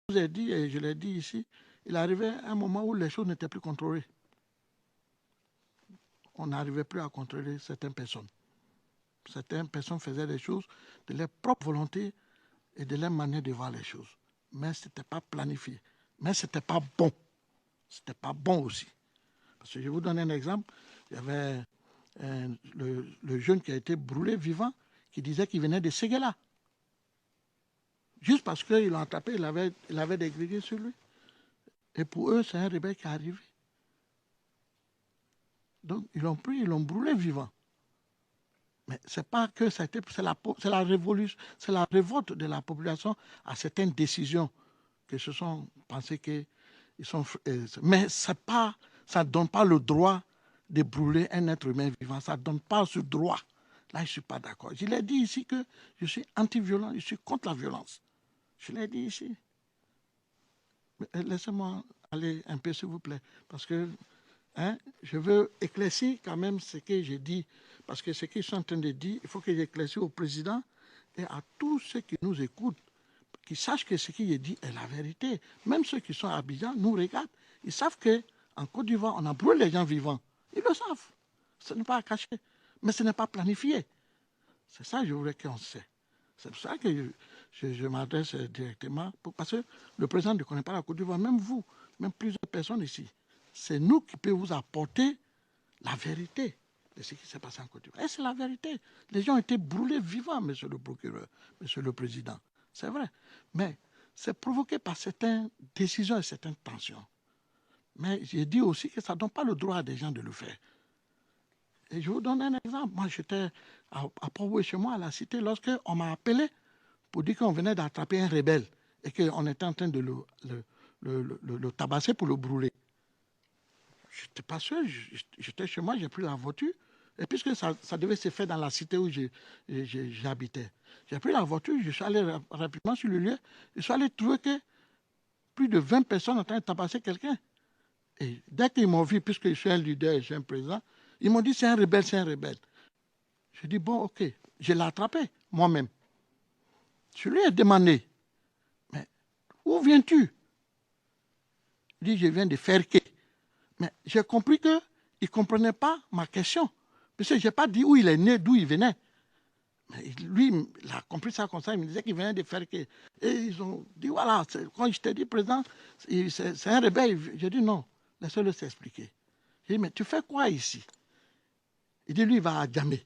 vous ai dit, et je l'ai dit ici, il arrivait un moment où les choses n'étaient plus contrôlées. On n'arrivait plus à contrôler certaines personnes. Certaines personnes faisaient des choses de leur propre volonté et de leur manière de voir les choses. Mais ce n'était pas planifié. Mais ce n'était pas bon. Ce n'était pas bon aussi. Parce que je vous donne un exemple. Il y avait le jeune qui a été brûlé vivant qui disait qu'il venait de Séguéla. Juste parce qu'ils l'ont attrapé, il avait des grégués sur lui. Et pour eux, c'est un rebelle qui est arrivé. Donc, ils l'ont pris, ils l'ont brûlé vivant. Mais ce n'est pas que c'est la révolution, c'est la révolte de la population à certaines décisions que se sont pensées qu'ils sont. Mais ça ne donne pas le droit de brûler un être humain vivant. Ça ne donne pas ce droit. Là, je ne suis pas d'accord. Je l'ai dit ici que je suis anti-violent, je suis contre la violence. Je l'ai dit ici. Laissez-moi aller un peu, s'il vous plaît, parce que je veux éclaircir quand même ce que j'ai dit, parce que ce qu'ils sont en train de dire, il faut que j'éclaircisse au président et à tous ceux qui nous écoutent, qui sachent que ce qu'il dit est la vérité. Même ceux qui sont à Abidjan nous regardent. Ils savent qu'en Côte d'Ivoire, on a brûlé les gens vivants. Ils le savent. Ce n'est pas à cacher. Mais ce n'est pas planifié. C'est ça que je voulais qu'on sait. C'est pour ça que je m'adresse directement, parce que le président ne connaît pas la Côte d'Ivoire, même vous, même plusieurs personnes ici. C'est nous qui pouvons vous apporter la vérité de ce qui s'est passé en Côte d'Ivoire. Et c'est la vérité. Les gens ont été brûlés vivants, monsieur le procureur, monsieur le président. C'est vrai. Mais c'est provoqué par certaines décisions et certaines tensions. Mais j'ai dit aussi que ça ne donne pas le droit à des gens de le faire. Et je vous donne un exemple. Moi, j'étais à Port-Boué chez moi, à la cité, lorsqu'on m'a appelé pour dire qu'on venait d'attraper un rebelle et qu'on était en train de le tabasser pour le brûler. Je n'étais pas sûr, j'étais chez moi, j'ai pris la voiture. Et puisque ça devait se faire dans la cité où j'habitais, j'ai pris la voiture, je suis allé rapidement sur le lieu, je suis allé trouver que plus de 20 personnes en train de tabasser quelqu'un. Et dès qu'ils m'ont vu, puisque je suis un leader et je suis un président, ils m'ont dit c'est un rebelle, c'est un rebelle. Je dis bon, ok, je l'ai attrapé moi-même. Je lui ai demandé, mais où viens-tu? Il dit je viens de Ferké. Mais j'ai compris qu'il ne comprenait pas ma question. Parce que je n'ai pas dit où il est né, d'où il venait. Mais lui, il a compris ça comme ça. Il me disait qu'il venait de Ferké. Et ils ont dit, voilà, quand je t'ai dit, président, c'est un rebelle. J'ai dit, non, laissez-le s'expliquer. J'ai dit, mais tu fais quoi ici? Il dit, lui, il va à Djamé.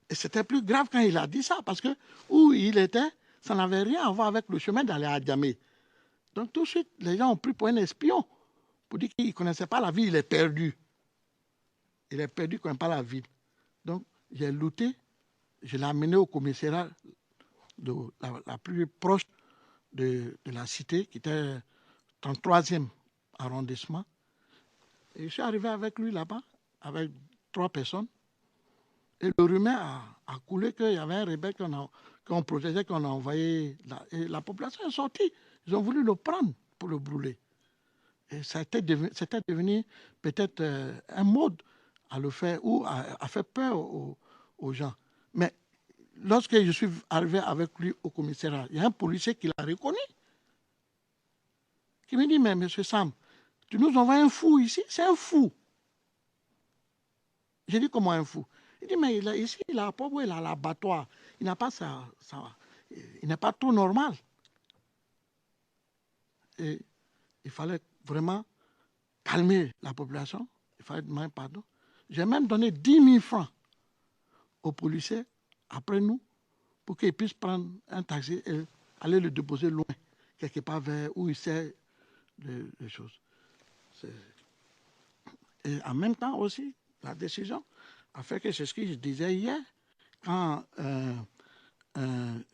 Et c'était plus grave quand il a dit ça, parce que où il était, ça n'avait rien à voir avec le chemin d'aller à Djamé. Donc tout de suite, les gens ont pris pour un espion, pour dire qu'il ne connaissait pas la ville, il est perdu. Il est perdu, il ne connaît pas la ville. Donc j'ai looté, je l'ai amené au commissariat la plus proche de la cité, qui était dans le 3e arrondissement. Et je suis arrivé avec lui là-bas, avec 3 personnes. Et le rumeur a coulé qu'il y avait un rebelle qu'on protégeait, qu'on a envoyé là. Et la population est sortie. Ils ont voulu le prendre pour le brûler. Et c'était devenu peut-être un mode à le faire ou à faire peur aux gens. Mais lorsque je suis arrivé avec lui au commissariat, il y a un policier qui l'a reconnu, qui me dit, mais monsieur Sam, tu nous envoies un fou ici? C'est un fou. J'ai dit, comment un fou? Il dit, mais ici, il a l'abattoir. Il n'a pas il n'est pas tout normal. Et il fallait vraiment calmer la population. Il fallait demander pardon. J'ai même donné 10 000 francs aux policiers, après nous, pour qu'ils puissent prendre un taxi et aller le déposer loin, quelque part vers où il sait les choses. Et en même temps aussi, la décision a fait que c'est ce que je disais hier, quand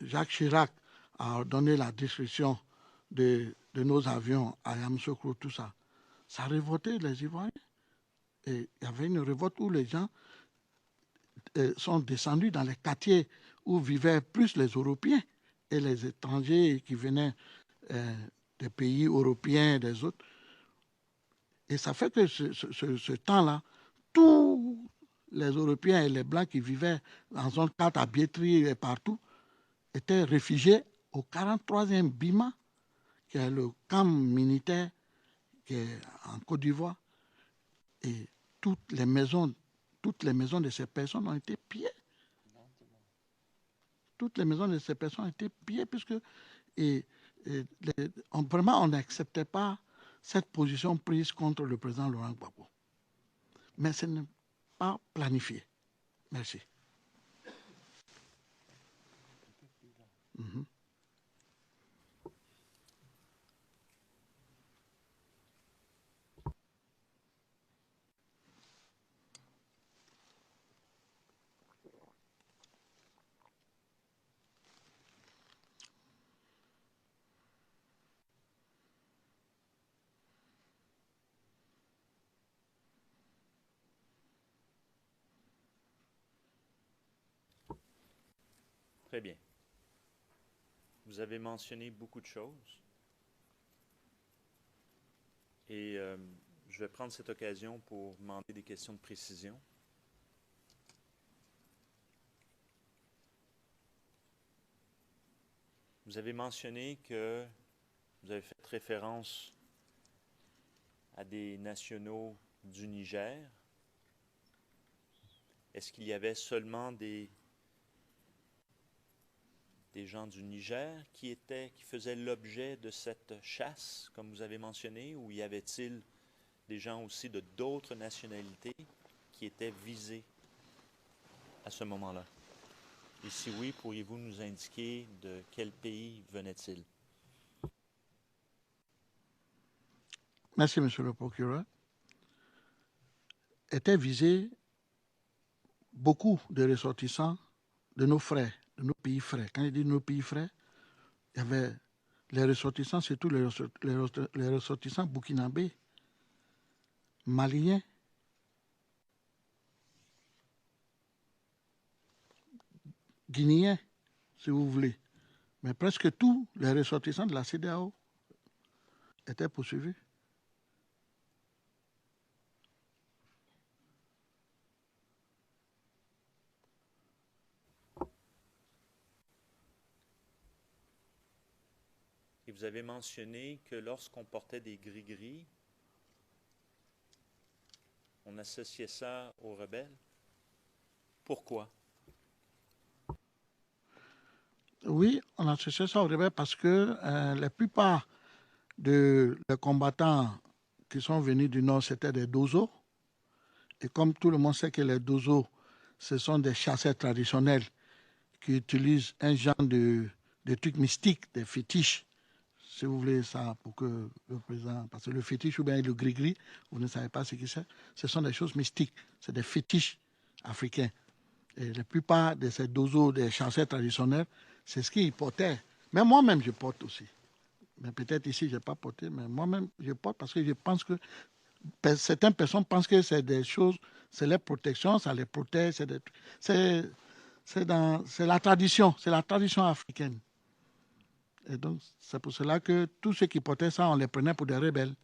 Jacques Chirac a donné la destruction de nos avions à Yamoussoukro, tout ça, ça a révolté les Ivoiriens. Et il y avait une révolte où les gens sont descendus dans les quartiers où vivaient plus les Européens et les étrangers qui venaient des pays européens, des autres. Et ça fait que ce temps-là, tous les Européens et les Blancs qui vivaient en zone 4 à Biétry et partout étaient réfugiés au 43e Bima, qui est le camp militaire qui est en Côte d'Ivoire. Et toutes les maisons de ces personnes ont été pillées. Toutes les maisons de ces personnes ont été pillées puisque vraiment on n'acceptait pas cette position prise contre le président Laurent Gbagbo. Mais ce n'est pas planifié. Merci. Très bien. Vous avez mentionné beaucoup de choses et je vais prendre cette occasion pour demander des questions de précision. Vous avez mentionné que vous avez fait référence à des nationaux du Niger. Est-ce qu'il y avait seulement des gens du Niger qui faisaient l'objet de cette chasse, comme vous avez mentionné, ou y avait-il des gens aussi de d'autres nationalités qui étaient visés à ce moment-là? Et si oui, pourriez-vous nous indiquer de quel pays venait-il? Merci, monsieur le procureur. Étaient visés beaucoup de ressortissants de nos frères, de nos pays frères. Quand je dis nos pays frères, il y avait les ressortissants, surtout les ressortissants burkinabés, maliens, guinéens, si vous voulez. Mais presque tous les ressortissants de la CEDEAO étaient poursuivis. Et vous avez mentionné que lorsqu'on portait des gris-gris, on associait ça aux rebelles. Pourquoi? Oui, on associait ça aux rebelles parce que la plupart des combattants qui sont venus du Nord, c'était des dozos. Et comme tout le monde sait que les dozos, ce sont des chasseurs traditionnels qui utilisent un genre de trucs mystiques, des fétiches, si vous voulez ça, pour que le président... Parce que le fétiche ou bien le gris-gris, vous ne savez pas ce que c'est. Ce sont des choses mystiques. C'est des fétiches africains. Et la plupart de ces dozos, des chasseurs traditionnels, c'est ce qu'ils portaient. Mais moi-même, je porte aussi. Mais peut-être ici, je n'ai pas porté, mais moi-même, je porte parce que je pense que certaines personnes pensent que c'est des choses, c'est les protections, ça les protège, c'est la tradition africaine. Et donc, c'est pour cela que tous ceux qui portaient ça, on les prenait pour des rebelles.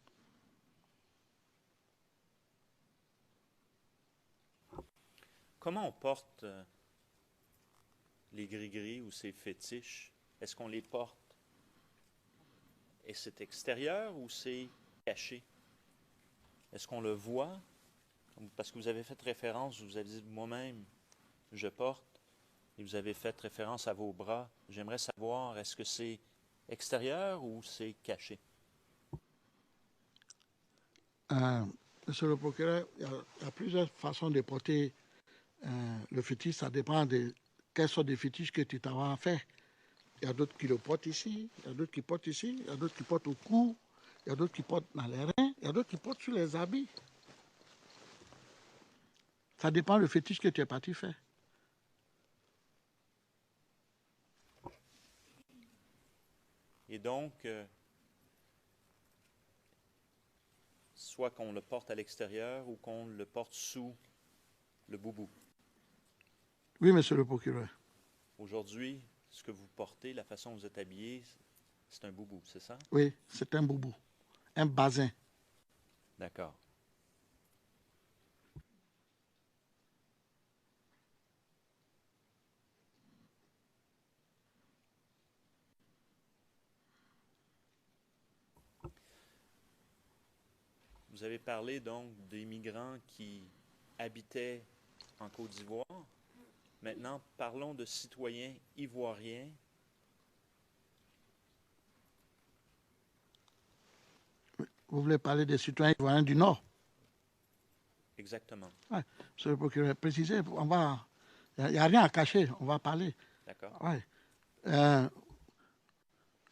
Comment on porte les gris-gris ou ces fétiches? Est-ce qu'on les porte et c'est extérieur ou c'est caché? Est-ce qu'on le voit? Parce que vous avez fait référence, vous avez dit moi-même, je porte, et vous avez fait référence à vos bras. J'aimerais savoir, est-ce que c'est extérieur ou c'est caché? Monsieur le procureur, il y a plusieurs façons de porter le fétiche. Ça dépend de quelle sorte de fétiche que tu t'as fait. Il y a d'autres qui le portent ici, il y a d'autres qui portent ici, il y a d'autres qui portent au cou, il y a d'autres qui portent dans les reins, il y a d'autres qui portent sur les habits. Ça dépend du fétiche que tu es parti faire. Et donc, soit qu'on le porte à l'extérieur ou qu'on le porte sous le boubou. Oui, monsieur le procureur. Aujourd'hui, ce que vous portez, la façon dont vous êtes habillé, c'est un boubou, c'est ça? Oui, c'est un boubou, un basin. D'accord. Vous avez parlé donc des migrants qui habitaient en Côte d'Ivoire. Maintenant, parlons de citoyens ivoiriens. Vous voulez parler des citoyens ivoiriens du Nord? Exactement. Ouais, c'est le procureur précisé. Il n'y a rien à cacher, on va parler. D'accord. Ouais.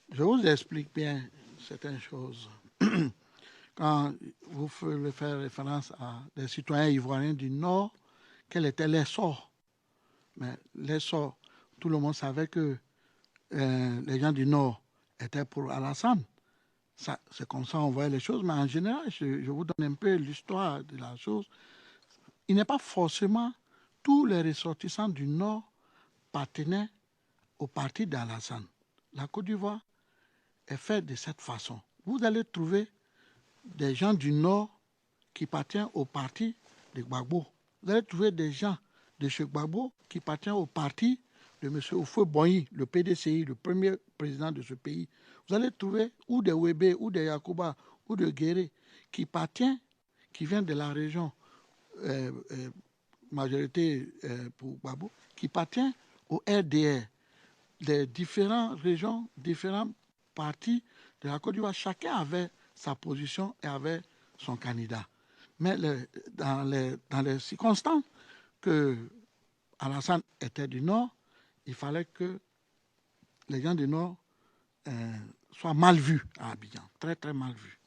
Je vous explique bien certaines choses. Quand vous voulez faire référence à des citoyens ivoiriens du Nord, quel était l'essor? Mais l'essor, tout le monde savait que les gens du Nord étaient pour Alassane. C'est comme ça qu'on voyait les choses, mais en général, je vous donne un peu l'histoire de la chose. Il n'est pas forcément tous les ressortissants du Nord appartenaient au parti d'Alassane. La Côte d'Ivoire est faite de cette façon. Vous allez trouver des gens du Nord qui appartiennent au parti de Gbagbo. Vous allez trouver des gens de chez Gbagbo qui appartiennent au parti de M. Houphouët-Boigny, le PDCI, le premier président de ce pays. Vous allez trouver ou des Wébé, ou des Yacouba, ou de Guéré, qui viennent de la région, majorité pour Gbagbo, qui appartiennent au RDR, des différentes régions, différents partis de la Côte d'Ivoire. Chacun avait sa position et avait son candidat. Mais dans les circonstances que Alassane était du Nord, il fallait que les gens du Nord soient mal vus à Abidjan, très très mal vus.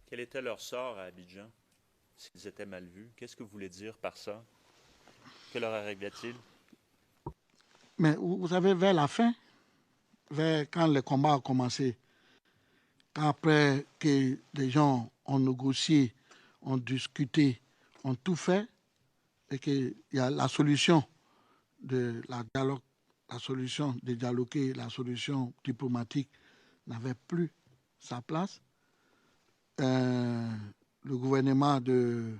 Quel était leur sort à Abidjan s'ils étaient mal vus? Qu'est-ce que vous voulez dire par ça? Que leur arrivait-il? Mais vous savez, vers la fin, quand le combat a commencé, après que les gens ont négocié, ont discuté, ont tout fait, et qu'il y a la solution de la dialogue, la solution de dialoguer, la solution diplomatique n'avait plus sa place. Le gouvernement de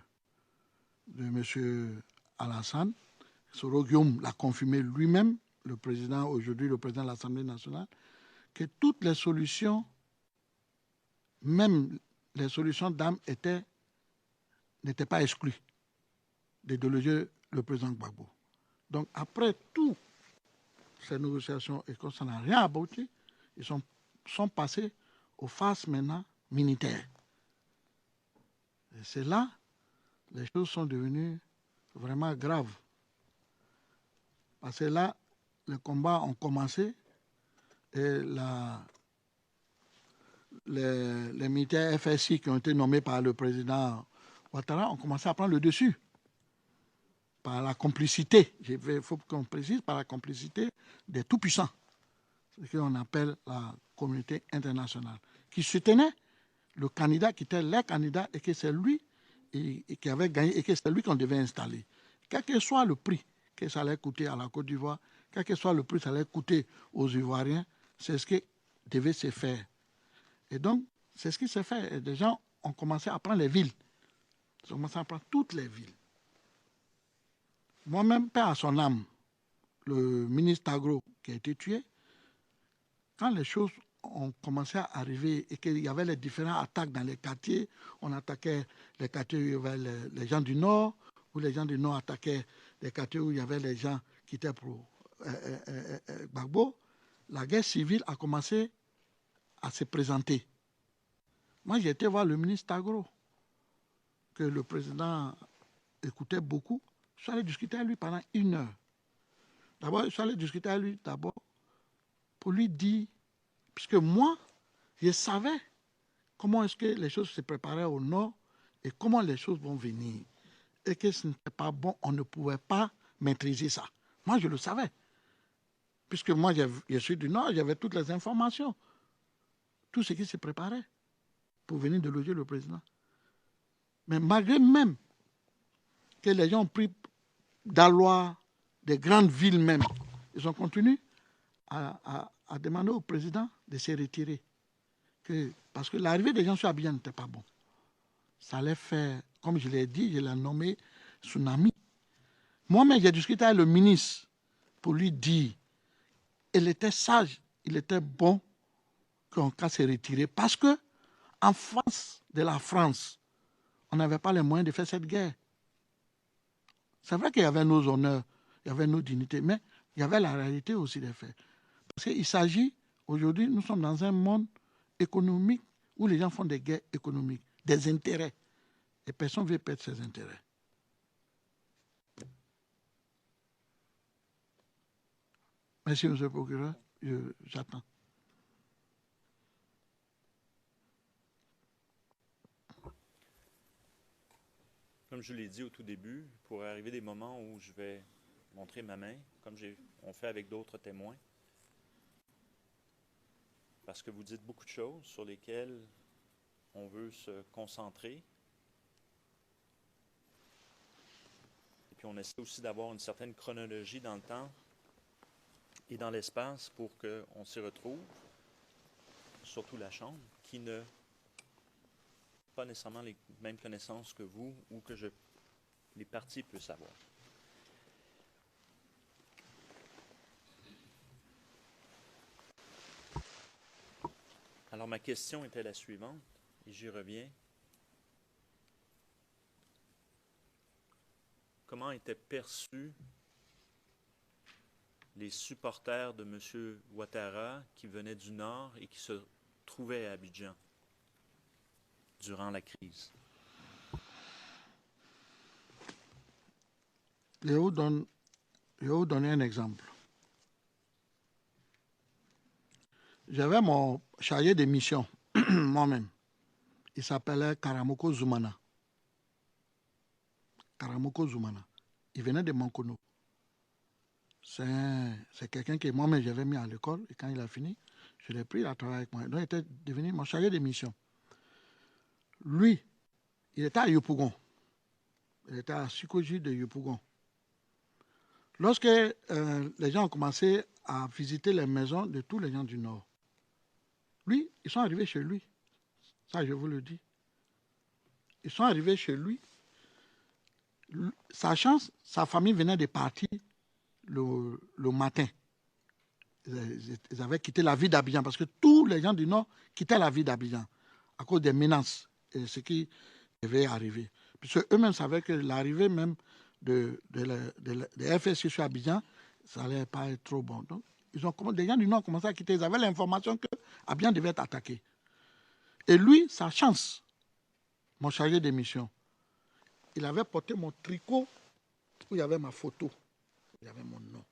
M. Alassane, Soro Guillaume l'a confirmé lui-même, le président aujourd'hui, le président de l'Assemblée nationale, que toutes les solutions, même les solutions d'âme, n'étaient pas exclues de déloger le président Gbagbo. Donc après toutes ces négociations et que ça n'a rien abouti, ils sont passés aux phases maintenant militaires. Et c'est là les choses sont devenues vraiment graves. Parce que là, les combats ont commencé et les militaires FSI qui ont été nommés par le président Ouattara ont commencé à prendre le dessus. Par la complicité, il faut qu'on précise, par la complicité des tout-puissants, ce qu'on appelle la communauté internationale, qui soutenait le candidat qui était leur candidat et que c'est lui qui avait gagné et que c'est lui qu'on devait installer. Quel que soit le prix que ça allait coûter à la Côte d'Ivoire, quel que soit le prix que ça allait coûter aux Ivoiriens, c'est ce qui devait se faire. Et donc, c'est ce qui s'est fait. Et des gens ont commencé à prendre les villes. Ils ont commencé à prendre toutes les villes. Moi-même, paix à son âme, le ministre Tagro qui a été tué, quand les choses ont commencé à arriver et qu'il y avait les différentes attaques dans les quartiers, on attaquait les quartiers où il y avait les gens du Nord, où les gens du Nord attaquaient les quartiers où il y avait les gens qui étaient pour Gbagbo, la guerre civile a commencé à se présenter. Moi, j'ai été voir le ministre Tagro, que le président écoutait beaucoup. Je suis allé discuter avec lui pendant 1 heure. D'abord, je suis allé discuter avec lui d'abord pour lui dire, puisque moi, je savais comment est-ce que les choses se préparaient au Nord et comment les choses vont venir. Et que ce n'était pas bon, on ne pouvait pas maîtriser ça. Moi, je le savais. Puisque moi, je suis du Nord, j'avais toutes les informations. Tout ce qui se préparait pour venir déloger le président. Mais malgré même que les gens ont pris d'Alois, des grandes villes même, ils ont continué à demander au président de se retirer. Parce que l'arrivée des gens sur Abidjan n'était pas bon. Ça allait faire, comme je l'ai dit, je l'ai nommé tsunami. Moi-même, j'ai discuté avec le ministre pour lui dire, il était sage, il était bon qu'on puisse se retirer parce que en face de la France, on n'avait pas les moyens de faire cette guerre. C'est vrai qu'il y avait nos honneurs, il y avait nos dignités, mais il y avait la réalité aussi des faits. Parce qu'il s'agit, aujourd'hui, nous sommes dans un monde économique où les gens font des guerres économiques, des intérêts. Et personne ne veut perdre ses intérêts. Merci, M. le procureur. J'attends. Comme je l'ai dit au tout début, il pourrait arriver des moments où je vais montrer ma main, comme on fait avec d'autres témoins, parce que vous dites beaucoup de choses sur lesquelles on veut se concentrer. Et puis on essaie aussi d'avoir une certaine chronologie dans le temps et dans l'espace pour qu'on s'y retrouve, surtout la Chambre, qui n'a pas nécessairement les mêmes connaissances que vous ou que les partis peuvent savoir. Alors ma question était la suivante, et j'y reviens. Comment étaient perçus les supporters de M. Ouattara qui venaient du Nord et qui se trouvaient à Abidjan durant la crise? Je vais vous donner un exemple. J'avais mon chargé de mission, moi-même. Il s'appelait Karamoko Zoumana. Karamoko Zoumana. Il venait de Mankono. C'est quelqu'un que moi-même j'avais mis à l'école et quand il a fini, je l'ai pris à travailler avec moi. Donc il était devenu mon chargé de mission. Lui, il était à Yopougon. Il était à Sukoji de Yopougon. Lorsque les gens ont commencé à visiter les maisons de tous les gens du Nord, lui, ils sont arrivés chez lui. Ça, je vous le dis. Ils sont arrivés chez lui. Sachant, sa famille venait de partir le matin. Ils avaient quitté la ville d'Abidjan parce que tous les gens du Nord quittaient la ville d'Abidjan à cause des menaces et ce qui devait arriver. Puisque eux-mêmes savaient que l'arrivée même de FSC sur Abidjan, ça n'allait pas être trop bon. Donc, les gens du Nord ont commencé à quitter. Ils avaient l'information que Abidjan devait être attaqué. Et lui, sa chance, mon chargé de mission, il avait porté mon tricot où il y avait ma photo, il y avait mon nom.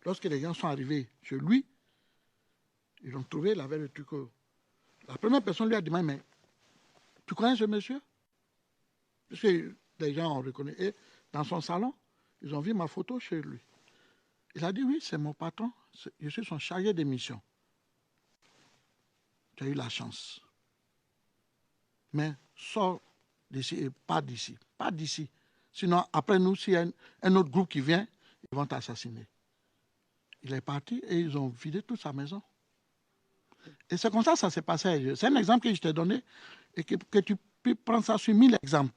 Lorsque les gens sont arrivés chez lui, ils l'ont trouvé, il avait le tricot. La première personne lui a demandé, mais tu connais ce monsieur? Parce que les gens ont reconnu. Et dans son salon, ils ont vu ma photo chez lui. Il a dit, oui, c'est mon patron, je suis son chargé de mission. Tu as eu la chance. Mais sors d'ici et pas d'ici. Pas d'ici. Sinon, après nous, s'il y a un autre groupe qui vient, ils vont t'assassiner. Il est parti et ils ont vidé toute sa maison. Et c'est comme ça que ça s'est passé. C'est un exemple que je t'ai donné et que tu peux prendre ça sur 1000 exemples.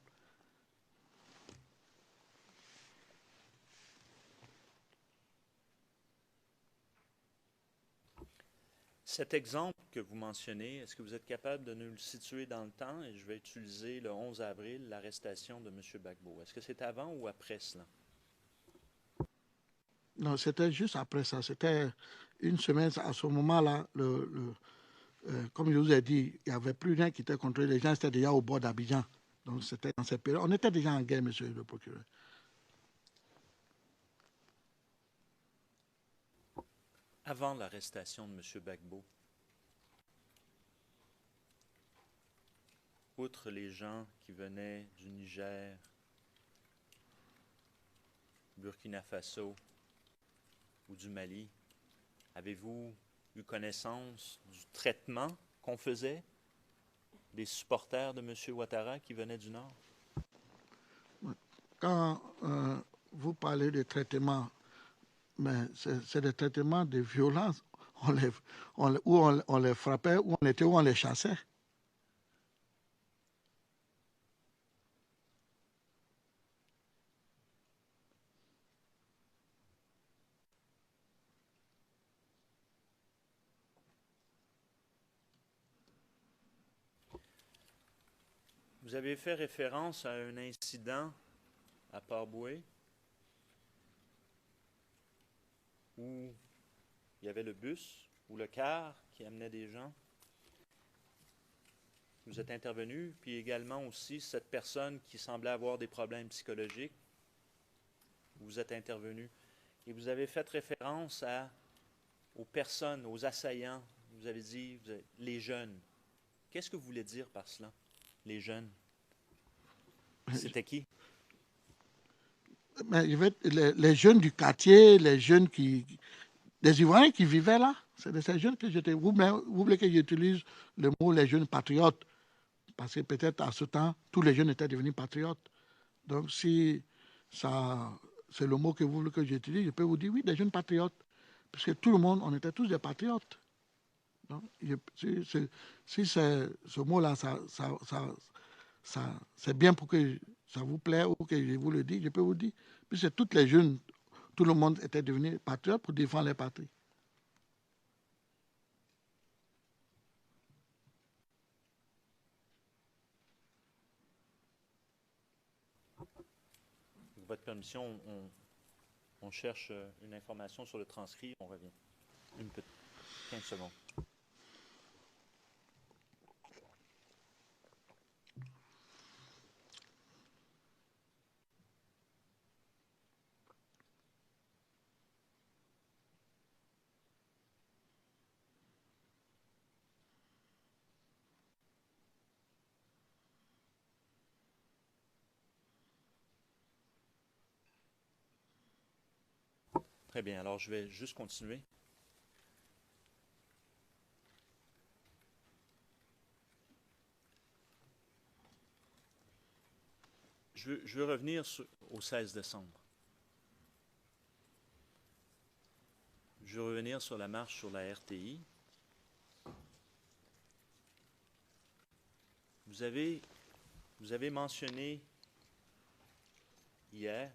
Cet exemple que vous mentionnez, est-ce que vous êtes capable de nous le situer dans le temps? Et je vais utiliser le 11 avril, l'arrestation de M. Gbagbo. Est-ce que c'est avant ou après cela? Non, c'était juste après ça. C'était une semaine. À ce moment-là, comme je vous ai dit, il n'y avait plus rien qui était contrôlé. Les gens étaient déjà au bord d'Abidjan. Donc c'était dans cette période. On était déjà en guerre, monsieur le procureur. Avant l'arrestation de M. Gbagbo, outre les gens qui venaient du Niger, Burkina Faso ou du Mali, avez-vous eu connaissance du traitement qu'on faisait des supporters de M. Ouattara qui venaient du Nord? Quand vous parlez de traitement, mais c'est des traitements de violence. On les frappait, où on les chassait. Vous avez fait référence à un incident à Port-Bouët où il y avait le bus ou le car qui amenait des gens. Vous êtes intervenu, puis également aussi cette personne qui semblait avoir des problèmes psychologiques. Vous êtes intervenu. Et vous avez fait référence aux personnes, aux assaillants. Vous avez dit les jeunes. Qu'est-ce que vous voulez dire par cela, les jeunes? C'était qui? Mais les jeunes du quartier, les jeunes les Ivoiriens qui vivaient là, c'est de ces jeunes que j'étais. Vous voulez que j'utilise le mot les jeunes patriotes, parce que peut-être à ce temps, tous les jeunes étaient devenus patriotes. Donc si ça, c'est le mot que vous voulez que j'utilise, je peux vous dire oui, des jeunes patriotes, parce que tout le monde, on était tous des patriotes. Donc, si ce mot-là, c'est bien pour que ça vous plaît ou que je vous le dise, je peux vous dire. Puis c'est toutes les jeunes, tout le monde était devenu patriote pour défendre les patries. Avec votre permission, on cherche une information sur le transcrit. On revient. Une petite 15 secondes. Très bien. Alors, je vais juste continuer. Je veux revenir au 16 décembre. Je veux revenir sur la marche sur la RTI. Vous avez mentionné hier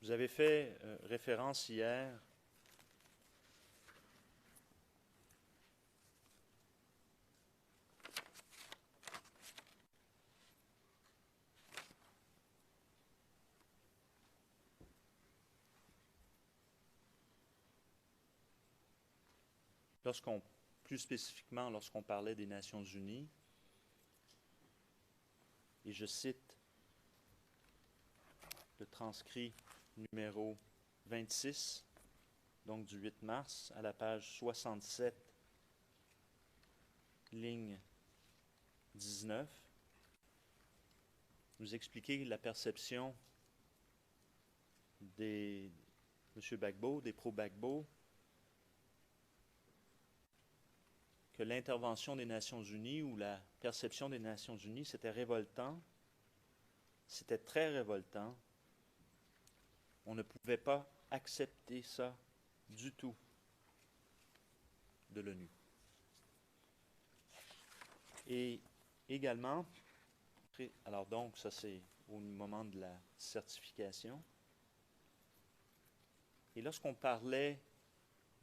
vous avez fait référence hier plus spécifiquement lorsqu'on parlait des Nations Unies, et je cite le transcrit numéro 26, donc du 8 mars, à la page 67, ligne 19, nous expliquer la perception des M. Gbagbo, des pro-Gbagbo, que l'intervention des Nations Unies ou la perception des Nations Unies, c'était révoltant, c'était très révoltant. On ne pouvait pas accepter ça du tout de l'ONU. Et également, alors donc, ça c'est au moment de la certification. Et lorsqu'on parlait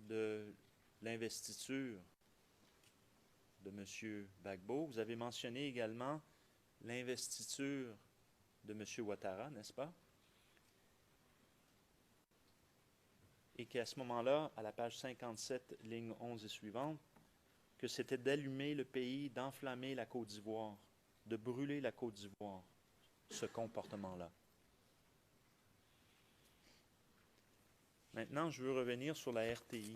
de l'investiture de M. Gbagbo, vous avez mentionné également l'investiture de M. Ouattara, n'est-ce pas? Et qu'à ce moment-là, à la page 57, ligne 11 et suivante, que c'était d'allumer le pays, d'enflammer la Côte d'Ivoire, de brûler la Côte d'Ivoire, ce comportement-là. Maintenant, je veux revenir sur la RTI.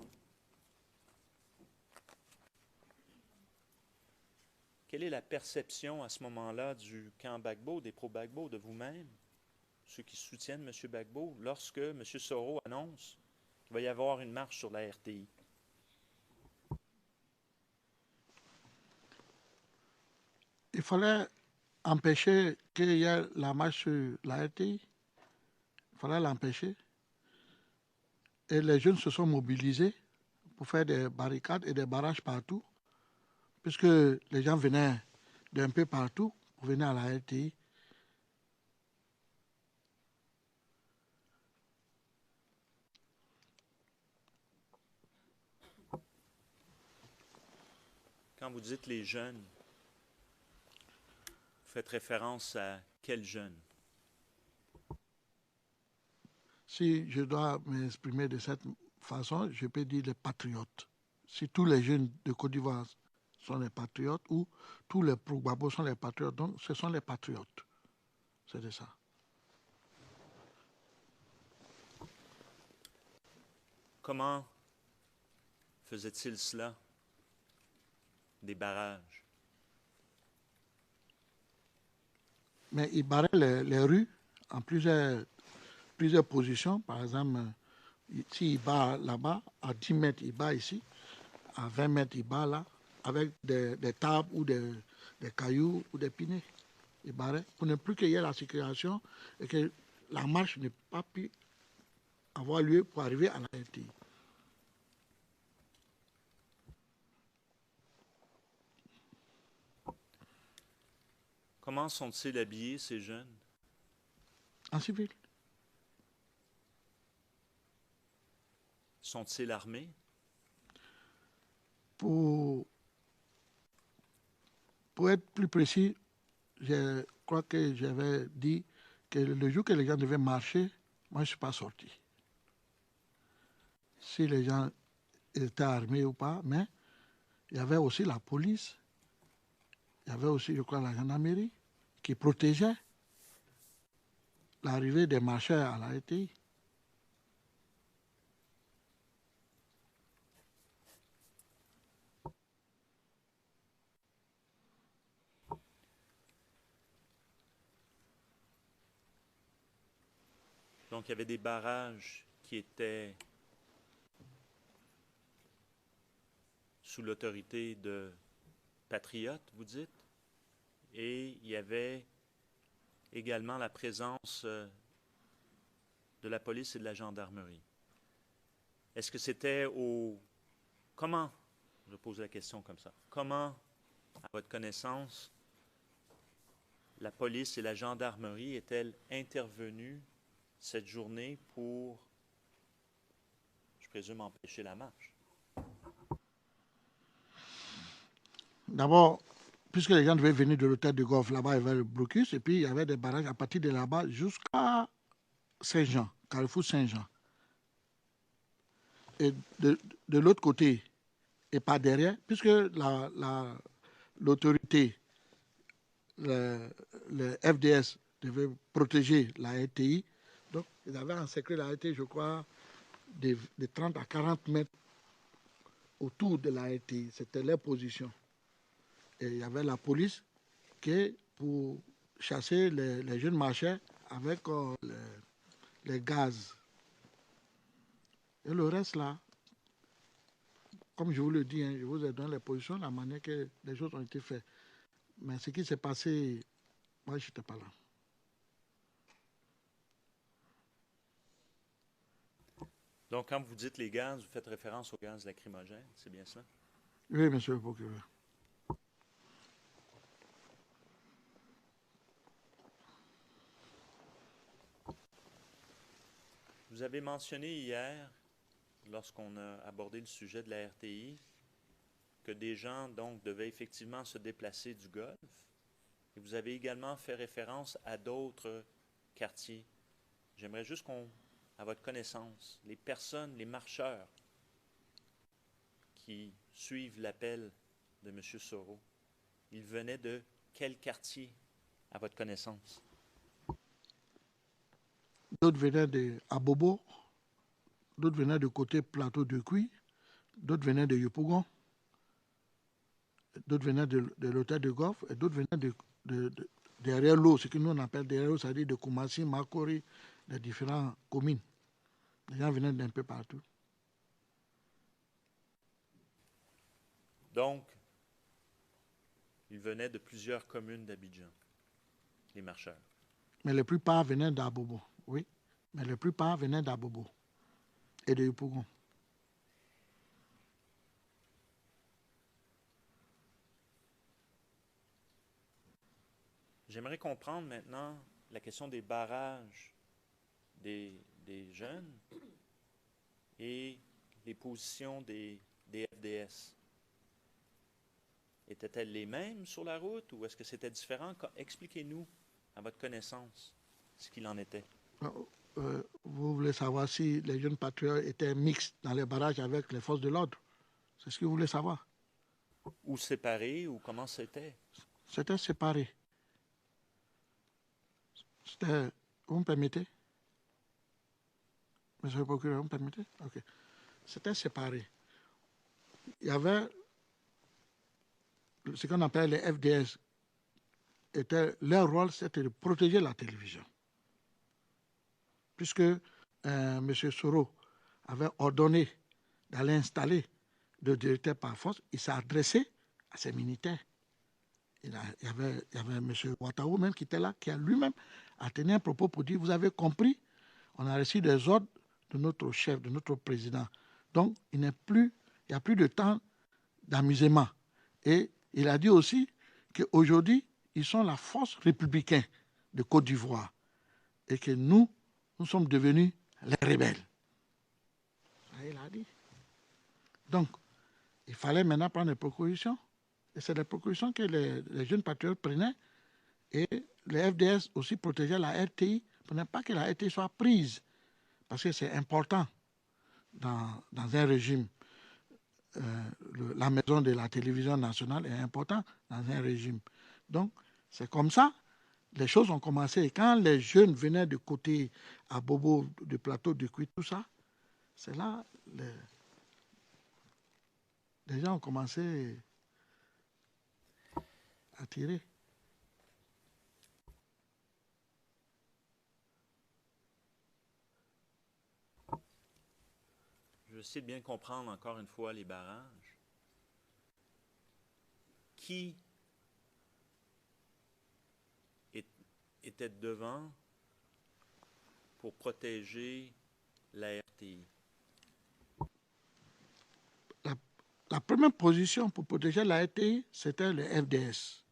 Quelle est la perception à ce moment-là du camp Gbagbo, des pro-Gbagbo, de vous-même, ceux qui soutiennent M. Gbagbo, lorsque M. Soro annonce qu'il va y avoir une marche sur la RTI? Il fallait empêcher qu'il y ait la marche sur la RTI. Il fallait l'empêcher. Et les jeunes se sont mobilisés pour faire des barricades et des barrages partout, puisque les gens venaient d'un peu partout pour venir à la RTI. Quand vous dites les jeunes, vous faites référence à quels jeunes? Si je dois m'exprimer de cette façon, je peux dire les patriotes. Si tous les jeunes de Côte d'Ivoire sont les patriotes ou tous les Pro-Gbagbo sont les patriotes, donc ce sont les patriotes. C'est de ça. Comment faisait-il cela? Des barrages. Mais ils barraient les rues en plusieurs positions. Par exemple, s'il bat là-bas, à 10 mètres, il bat ici. À 20 mètres, il bat là, avec des tables ou des cailloux ou des pinets. Il barrait pour ne plus qu'il y ait la circulation et que la marche n'ait pas pu avoir lieu pour arriver à la RTI. Comment sont-ils habillés, ces jeunes? En civil. Sont-ils armés? Pour être plus précis, je crois que j'avais dit que le jour que les gens devaient marcher, moi je ne suis pas sorti. Si les gens étaient armés ou pas, mais il y avait aussi la police, il y avait aussi, je crois, la gendarmerie qui protégeait l'arrivée des marcheurs à la RTI. Donc, il y avait des barrages qui étaient sous l'autorité de patriotes, vous dites, et il y avait également la présence de la police et de la gendarmerie. Est-ce que c'était au... Comment, je pose la question comme ça, comment, à votre connaissance, la police et la gendarmerie est-elle intervenue cette journée pour, je présume, empêcher la marche? D'abord, puisque les gens devaient venir de l'hôtel de golf, là-bas, il y avait le blocus, et puis il y avait des barrages à partir de là-bas jusqu'à Saint-Jean, Carrefour Saint-Jean. Et de l'autre côté, et pas derrière, puisque l'autorité, le FDS devait protéger la RTI, donc ils avaient encerclé la RTI, je crois, de 30 à 40 mètres autour de la RTI. C'était leur position. Et il y avait la police qui, pour chasser les jeunes marcheurs avec les gaz. Et le reste là, comme je vous le dis, je vous ai donné les positions, la manière que les choses ont été faites. Mais ce qui s'est passé, moi, je n'étais pas là. Donc, quand vous dites les gaz, vous faites référence aux gaz lacrymogènes, c'est bien ça? Oui, monsieur le procureur. Vous avez mentionné hier, lorsqu'on a abordé le sujet de la RTI, que des gens donc devaient effectivement se déplacer du Golfe. Et vous avez également fait référence à d'autres quartiers. J'aimerais juste qu'on, à votre connaissance, les personnes, les marcheurs qui suivent l'appel de M. Soro, ils venaient de quel quartier, à votre connaissance? D'autres venaient de Abobo, d'autres venaient du côté plateau de Cuy, d'autres venaient de Yopougon, d'autres venaient de l'hôtel de golf, et d'autres venaient derrière l'eau, ce que nous on appelle derrière l'eau, c'est-à-dire de Koumassi, Makori, des différentes communes. Les gens venaient d'un peu partout. Donc, ils venaient de plusieurs communes d'Abidjan, les marcheurs. Mais la plupart venaient d'Abobo, oui. Mais la plupart venaient d'Abobo et de Yopougon. J'aimerais comprendre maintenant la question des barrages des jeunes et les positions des FDS. étaient-elles les mêmes sur la route ou est-ce que c'était différent? Expliquez-nous, à votre connaissance, ce qu'il en était. Vous voulez savoir si les jeunes patriotes étaient mixtes dans les barrages avec les forces de l'ordre? C'est ce que vous voulez savoir? Ou séparés, ou comment c'était? C'était séparé. Vous me permettez? Monsieur le procureur, vous me permettez? Ok. C'était séparé. Il y avait ce qu'on appelle les FDS. Leur rôle, c'était de protéger la télévision. Puisque M. Soro avait ordonné d'aller installer le directeur par force, il s'est adressé à ses militaires. Il y avait M. Ouattara même qui était là, qui a lui-même tenu un propos pour dire, vous avez compris, on a reçu des ordres de notre chef, de notre président. Donc, il n'y a plus de temps d'amusement. Et il a dit aussi qu'aujourd'hui, ils sont la force républicaine de Côte d'Ivoire et que nous sommes devenus les rebelles. Ça, il a dit. Donc, il fallait maintenant prendre des précautions. Et c'est des précautions que les jeunes patriotes prenaient. Et les FDS aussi protégeaient la RTI pour ne pas que la RTI soit prise. Parce que c'est important dans un régime. La maison de la télévision nationale est importante dans un régime. Donc, c'est comme ça, les choses ont commencé. Et quand les jeunes venaient de côté à Bobo, du plateau de Cuit, tout ça, c'est là les gens ont commencé à tirer. Je vais essayer de bien comprendre encore une fois les barrages. Qui était devant pour protéger la RTI? La première position pour protéger la RTI, c'était le FDS.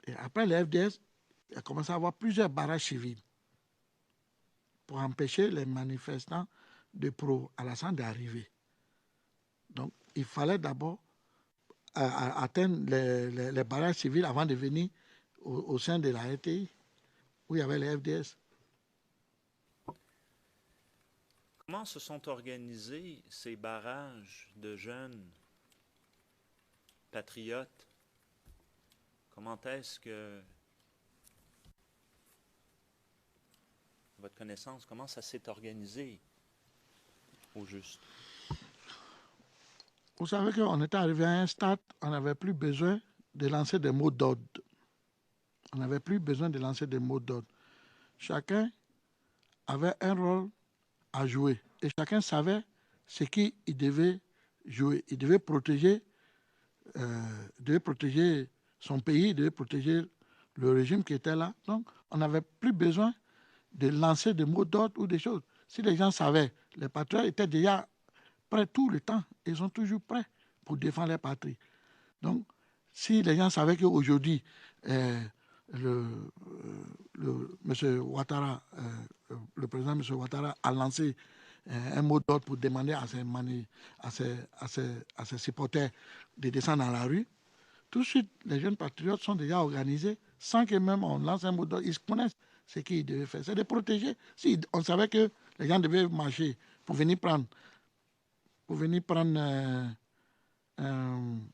Et après le FDS, il a commencé à avoir plusieurs barrages civils pour empêcher les manifestants de pro-Alassane d'arriver. Donc, il fallait d'abord atteindre les barrages civils avant de venir au sein de la RTI, où il y avait les FDS. Comment se sont organisés ces barrages de jeunes patriotes? Comment est-ce que, à votre connaissance, comment ça s'est organisé au juste? Vous savez qu'on était arrivé à un stade, on n'avait plus besoin de lancer des mots d'ordre. On n'avait plus besoin de lancer des mots d'ordre. Chacun avait un rôle à jouer et chacun savait ce qu'il devait jouer. Il devait protéger son pays, il devait protéger le régime qui était là. Donc, on n'avait plus besoin de lancer des mots d'ordre ou des choses. Si les gens savaient, les patriotes étaient déjà prêts tout le temps. Ils sont toujours prêts pour défendre leur patrie. Donc, si les gens savaient qu'aujourd'hui, M. Ouattara, le président M. Ouattara a lancé un mot d'ordre pour demander à ses supporters de descendre dans la rue, tout de suite, les jeunes patriotes sont déjà organisés sans que même on lance un mot d'ordre. Ils connaissent ce qu'ils devaient faire. C'est de protéger. Si on savait que les gens devaient marcher pour venir prendre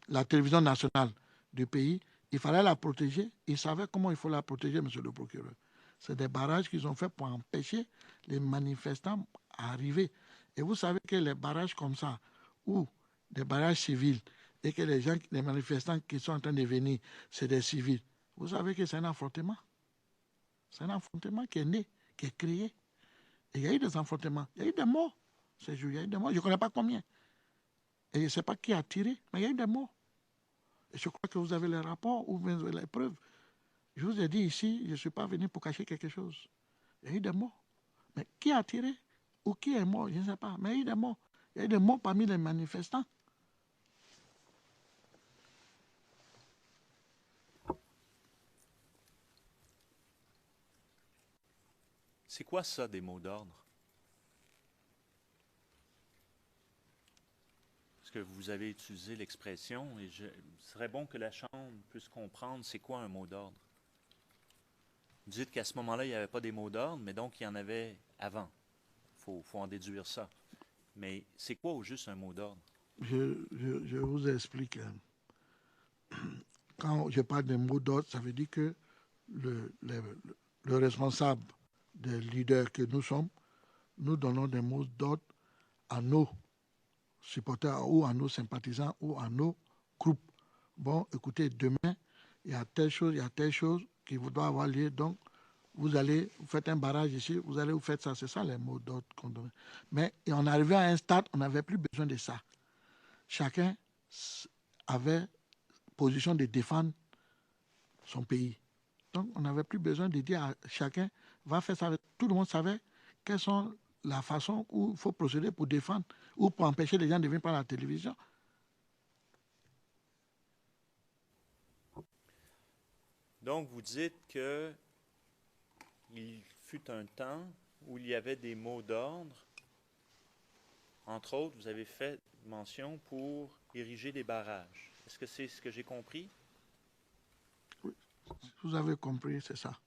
la télévision nationale du pays, il fallait la protéger. Ils savaient comment il faut la protéger, monsieur le procureur. C'est des barrages qu'ils ont faits pour empêcher les manifestants à arriver. Et vous savez que les barrages comme ça, ou des barrages civils, et que les manifestants qui sont en train de venir, c'est des civils, vous savez que c'est un affrontement. C'est un affrontement qui est né, qui est créé. Et il y a eu des affrontements, il y a eu des morts. Ces jours, il y a eu des morts, je ne connais pas combien. Et je ne sais pas qui a tiré, mais il y a eu des morts. Et je crois que vous avez les rapports ou vous avez les preuves. Je vous ai dit ici, je ne suis pas venu pour cacher quelque chose. Il y a eu des morts. Mais qui a tiré ou qui est mort, je ne sais pas. Mais il y a eu des morts. Il y a eu des morts parmi les manifestants. C'est quoi ça, des mots d'ordre? parce que vous avez utilisé l'expression, et ce serait bon que la Chambre puisse comprendre c'est quoi un mot d'ordre. Vous dites qu'à ce moment-là, il n'y avait pas des mots d'ordre, mais donc il y en avait avant. Il faut en déduire ça. Mais c'est quoi au juste un mot d'ordre? Je vous explique. Quand je parle de mots d'ordre, ça veut dire que le responsable des leaders que nous sommes, nous donnons des mots d'ordre à nos supporters ou à nos sympathisants ou à nos groupes. Bon, écoutez, demain, il y a telle chose qui vous doit avoir lieu, donc vous faites un barrage ici, vous faites ça, c'est ça les mots d'ordre qu'on donne. Mais on arrivait à un stade, on n'avait plus besoin de ça. Chacun avait position de défendre son pays. Donc, on n'avait plus besoin de dire à chacun, va faire ça. Tout le monde savait quelles sont la façon où il faut procéder pour défendre ou pour empêcher les gens de venir par la télévision. Donc, vous dites que il fut un temps où il y avait des mots d'ordre. Entre autres, vous avez fait mention pour ériger des barrages. Est-ce que c'est ce que j'ai compris? Oui, vous avez compris, c'est ça.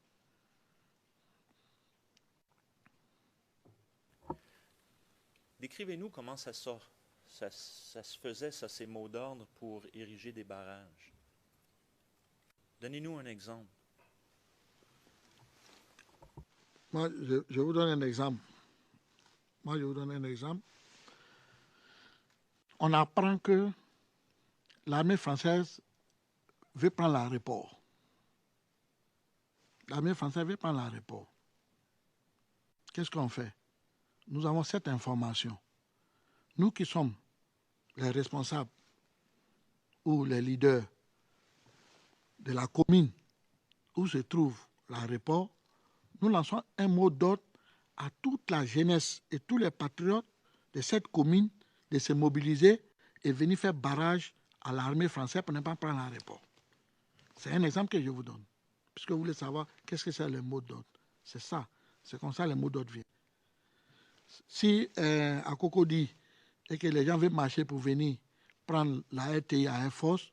Décrivez-nous comment ça se faisait, ça, ces mots d'ordre pour ériger des barrages. Donnez-nous un exemple. Moi, je vous donne un exemple. On apprend que l'armée française veut prendre l'aéroport. Qu'est-ce qu'on fait? Nous avons cette information. Nous qui sommes les responsables ou les leaders de la commune où se trouve l'aéroport, nous lançons un mot d'ordre à toute la jeunesse et tous les patriotes de cette commune de se mobiliser et venir faire barrage à l'armée française pour ne pas prendre l'aéroport. C'est un exemple que je vous donne. Puisque vous voulez savoir qu'est-ce que c'est le mot d'ordre. C'est ça. C'est comme ça le mot d'ordre vient. Si à Cocody et que les gens veulent marcher pour venir prendre la RTI à Air Force,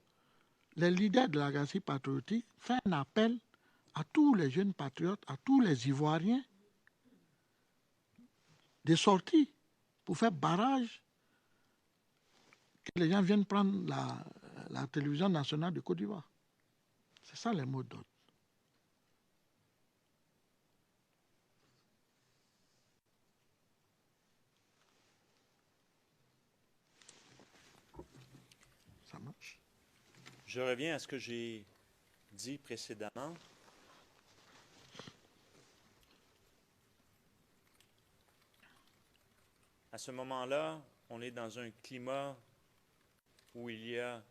les leaders de la galaxie patriotique font un appel à tous les jeunes patriotes, à tous les Ivoiriens, de sortir pour faire barrage, que les gens viennent prendre la télévision nationale de Côte d'Ivoire. C'est ça les mots d'ordre. Ça marche. Je reviens à ce que j'ai dit précédemment. À ce moment-là, on est dans un climat où il y a,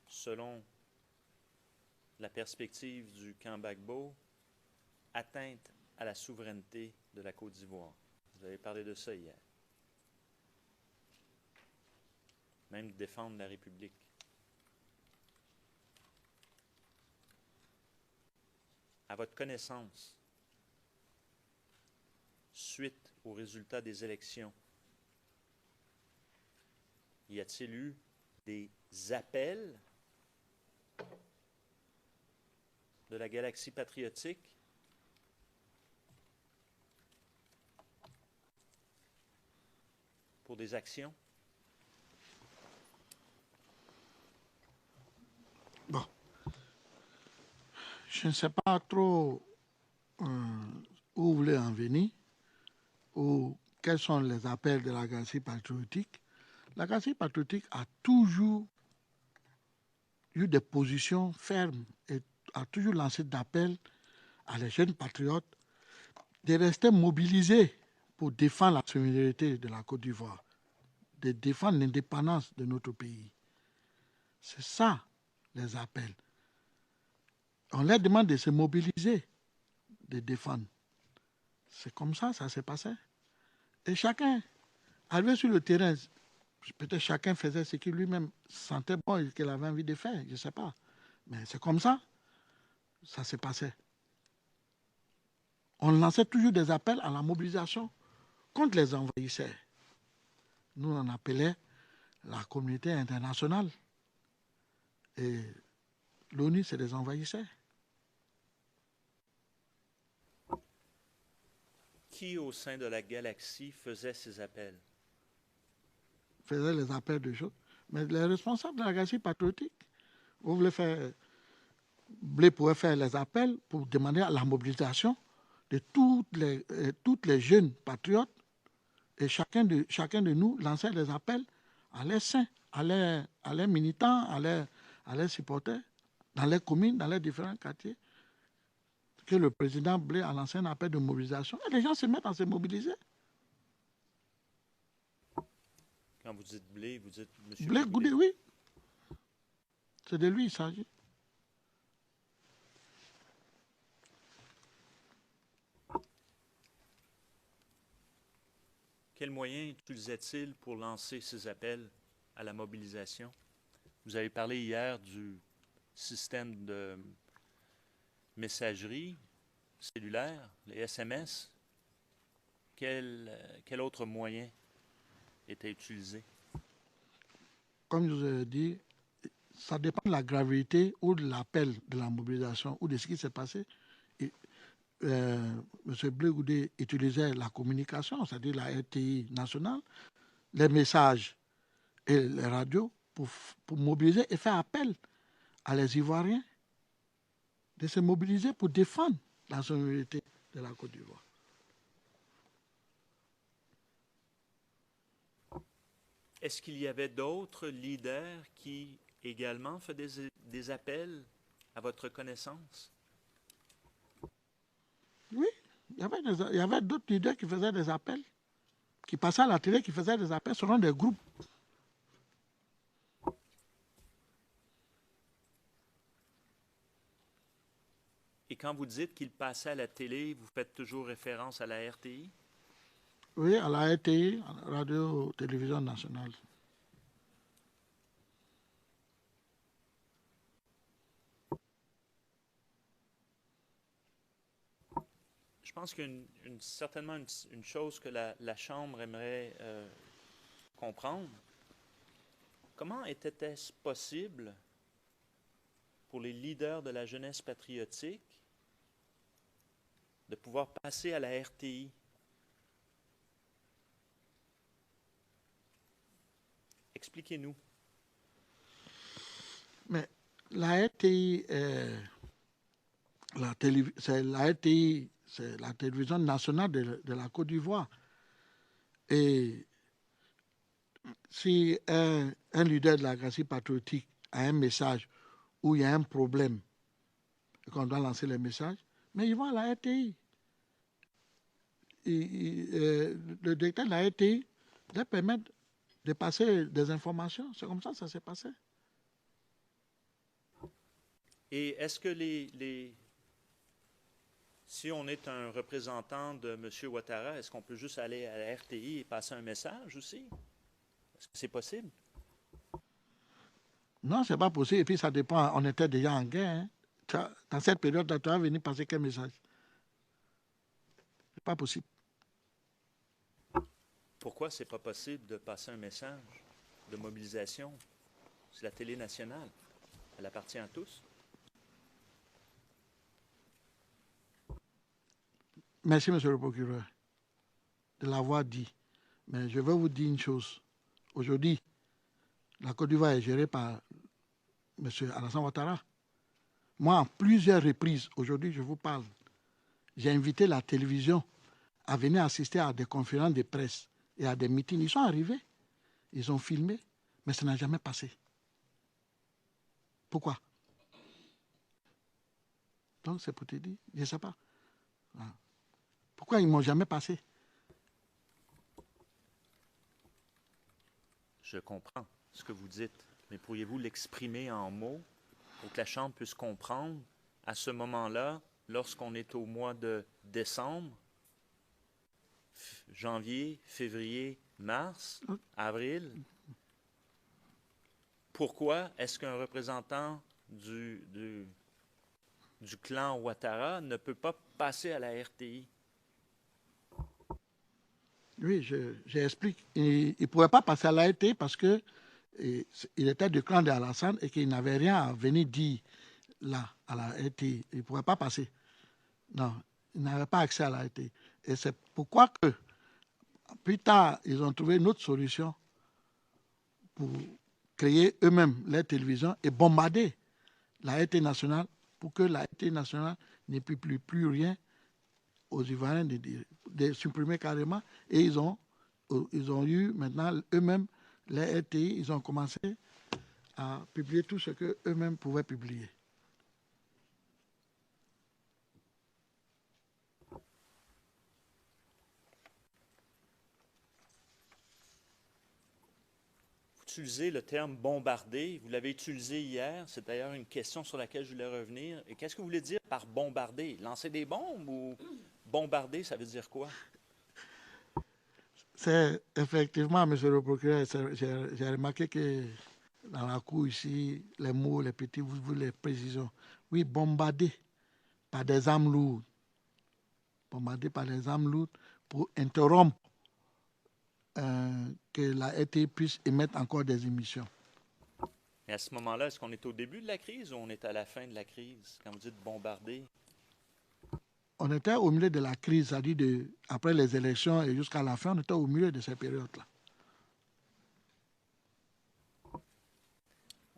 selon la perspective du camp Gbagbo, atteinte à la souveraineté de la Côte d'Ivoire. Vous avez parlé de ça hier. Même défendre la République. À votre connaissance, suite aux résultats des élections, y a-t-il eu des appels de la galaxie patriotique pour des actions? Bon. Je ne sais pas trop où vous voulez en venir ou quels sont les appels de la galaxie patriotique. La galaxie patriotique a toujours eu des positions fermes et a toujours lancé d'appels à les jeunes patriotes de rester mobilisés pour défendre la souveraineté de la Côte d'Ivoire, de défendre l'indépendance de notre pays. C'est ça les appels. On leur demande de se mobiliser, de défendre. C'est comme ça s'est passé. Et chacun, arrivé sur le terrain, peut-être chacun faisait ce qu'il lui-même sentait bon et qu'il avait envie de faire, je ne sais pas. Mais c'est comme ça s'est passé. On lançait toujours des appels à la mobilisation contre les envahisseurs. Nous, on appelait la communauté internationale. Et l'ONU, c'est des envahisseurs. Qui au sein de la galaxie faisait ces appels? Faisait les appels de choses. Mais les responsables de la galaxie patriotique, vous voulez faire, Blé pouvait faire les appels pour demander la mobilisation de toutes les jeunes patriotes, et chacun de nous lançait des appels à leurs saints, à leurs militants, à leurs supporters, dans les communes, dans les différents quartiers, que le président Blé a lancé un appel de mobilisation. Et les gens se mettent à se mobiliser. Quand vous dites Blé, vous dites M. Blé Goudé, oui. C'est de lui il s'agit. Quels moyens utilisait-il pour lancer ces appels à la mobilisation? Vous avez parlé hier du système de messagerie cellulaire, les SMS. Quel autre moyen était utilisé? Comme je vous ai dit, ça dépend de la gravité ou de l'appel de la mobilisation ou de ce qui s'est passé. M. Blé Goudé utilisait la communication, c'est-à-dire la RTI nationale, les messages et les radios pour mobiliser et faire appel à les Ivoiriens de se mobiliser pour défendre la souveraineté de la Côte d'Ivoire. Est-ce qu'il y avait d'autres leaders qui également faisaient des appels à votre connaissance? Oui, il y avait d'autres leaders qui faisaient des appels, qui passaient à la télé, qui faisaient des appels selon des groupes. Et quand vous dites qu'il passait à la télé, vous faites toujours référence à la RTI? Oui, à la RTI, Radio-Télévision Nationale. Je pense qu'il y a certainement une chose que la Chambre aimerait comprendre. Comment était-ce possible pour les leaders de la jeunesse patriotique de pouvoir passer à la RTI? Expliquez-nous. Mais la RTI, c'est la télévision nationale de la Côte d'Ivoire. Et si un leader de la galaxie patriotique a un message où il y a un problème et qu'on doit lancer les messages, mais ils vont à la RTI. Le directeur de la RTI leur permet de passer des informations. C'est comme ça que ça s'est passé. Et est-ce que si on est un représentant de M. Ouattara, est-ce qu'on peut juste aller à la RTI et passer un message aussi? Est-ce que c'est possible? Non, ce n'est pas possible. Et puis ça dépend. On était déjà en guerre. Hein. Dans cette période-là, tu vas venir passer quel message? Ce n'est pas possible. Pourquoi ce n'est pas possible de passer un message de mobilisation? C'est la télé nationale. Elle appartient à tous. Merci, monsieur le procureur, de l'avoir dit. Mais je vais vous dire une chose. Aujourd'hui, la Côte d'Ivoire est gérée par M. Alassane Ouattara. Moi, en plusieurs reprises, aujourd'hui, je vous parle, j'ai invité la télévision à venir assister à des conférences de presse et à des meetings. Ils sont arrivés, ils ont filmé, mais ça n'a jamais passé. Pourquoi? Donc, c'est pour te dire, je ne sais pas. Pourquoi ils ne m'ont jamais passé? Je comprends ce que vous dites, mais pourriez-vous l'exprimer en mots pour que la Chambre puisse comprendre à ce moment-là, lorsqu'on est au mois de décembre, janvier, février, mars, avril, pourquoi est-ce qu'un représentant du clan Ouattara ne peut pas passer à la RTI? Oui, j'explique. Il ne pourrait pas passer à la RTI parce que Et il était du clan d'Alassane et qu'il n'avait rien à venir dire là, à la RTI. Il ne pouvait pas passer. Non, il n'avait pas accès à la RTI. Et c'est pourquoi que, plus tard, ils ont trouvé une autre solution pour créer eux-mêmes leur télévision et bombarder la RTI nationale pour que la RTI nationale n'ait plus rien aux Ivoiriens de supprimer carrément. Et ils ont eu maintenant eux-mêmes les RTI, ils ont commencé à publier tout ce qu'eux-mêmes pouvaient publier. Vous utilisez le terme bombarder, vous l'avez utilisé hier, c'est d'ailleurs une question sur laquelle je voulais revenir. Et qu'est-ce que vous voulez dire par bombarder? Lancer des bombes ou bombarder, ça veut dire quoi? C'est effectivement, monsieur le procureur, j'ai remarqué que dans la cour ici, les mots, les petits, vous les précisions. Oui, bombarder par des armes lourdes. Bombarder par des armes lourdes pour interrompre que la RTI puisse émettre encore des émissions. Et à ce moment-là, est-ce qu'on est au début de la crise ou on est à la fin de la crise, quand vous dites bombarder? On était au milieu de la crise, c'est-à-dire après les élections et jusqu'à la fin, on était au milieu de ces périodes-là.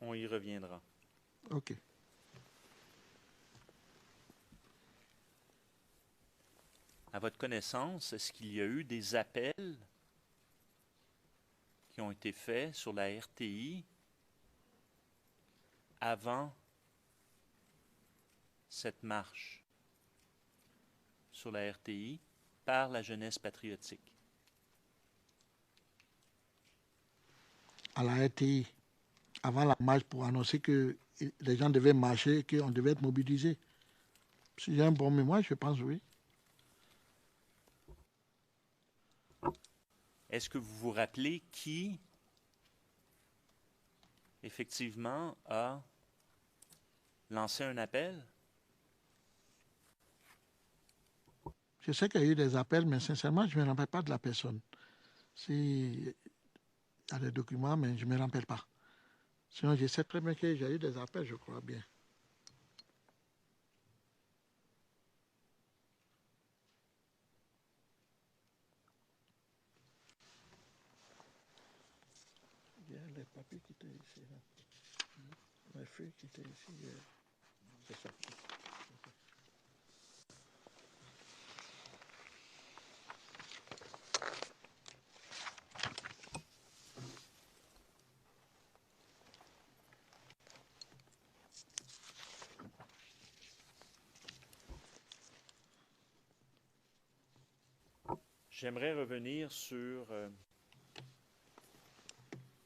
On y reviendra. OK. À votre connaissance, est-ce qu'il y a eu des appels qui ont été faits sur la RTI avant cette marche sur la RTI par la jeunesse patriotique? À la RTI, avant la marche, pour annoncer que les gens devaient marcher et qu'on devait être mobilisés. Si j'ai un bon mémoire, je pense oui. Est-ce que vous vous rappelez qui, effectivement, a lancé un appel? Je sais qu'il y a eu des appels, mais sincèrement, je ne me rappelle pas de la personne. Il y a des documents, mais je ne me rappelle pas. Sinon, je sais très bien qu'il y a eu des appels, je crois bien. Il y a les papiers qui étaient ici. Là. Les feuilles qui étaient ici. C'est ça. J'aimerais revenir sur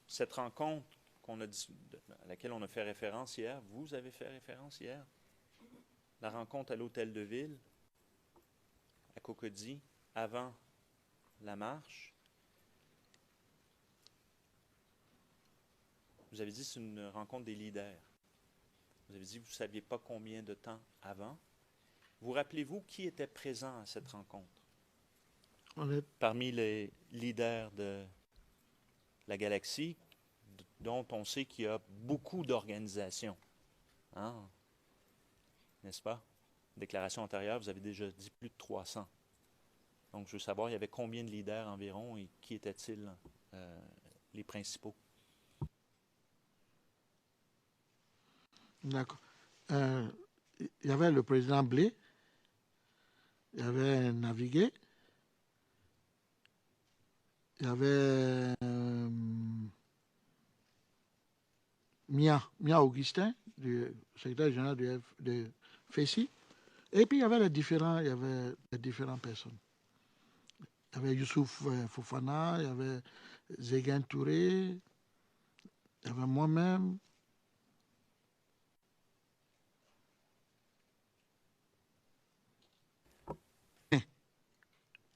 cette rencontre à laquelle on a fait référence hier. Vous avez fait référence hier. La rencontre à l'hôtel de ville, à Cocody, avant la marche. Vous avez dit que c'est une rencontre des leaders. Vous avez dit que vous ne saviez pas combien de temps avant. Vous rappelez-vous qui était présent à cette rencontre? Parmi les leaders de la galaxie, dont on sait qu'il y a beaucoup d'organisations. Hein? N'est-ce pas? Déclaration antérieure, vous avez déjà dit plus de 300. Donc, je veux savoir, il y avait combien de leaders environ et qui étaient-ils les principaux? D'accord. Il y avait le président Blé, il y avait Navigué, il y avait Mia Augustin, du secrétaire général de FESI, et puis il y avait les différentes personnes. Il y avait Youssouf Fofana, il y avait Zéguin Touré, il y avait moi-même.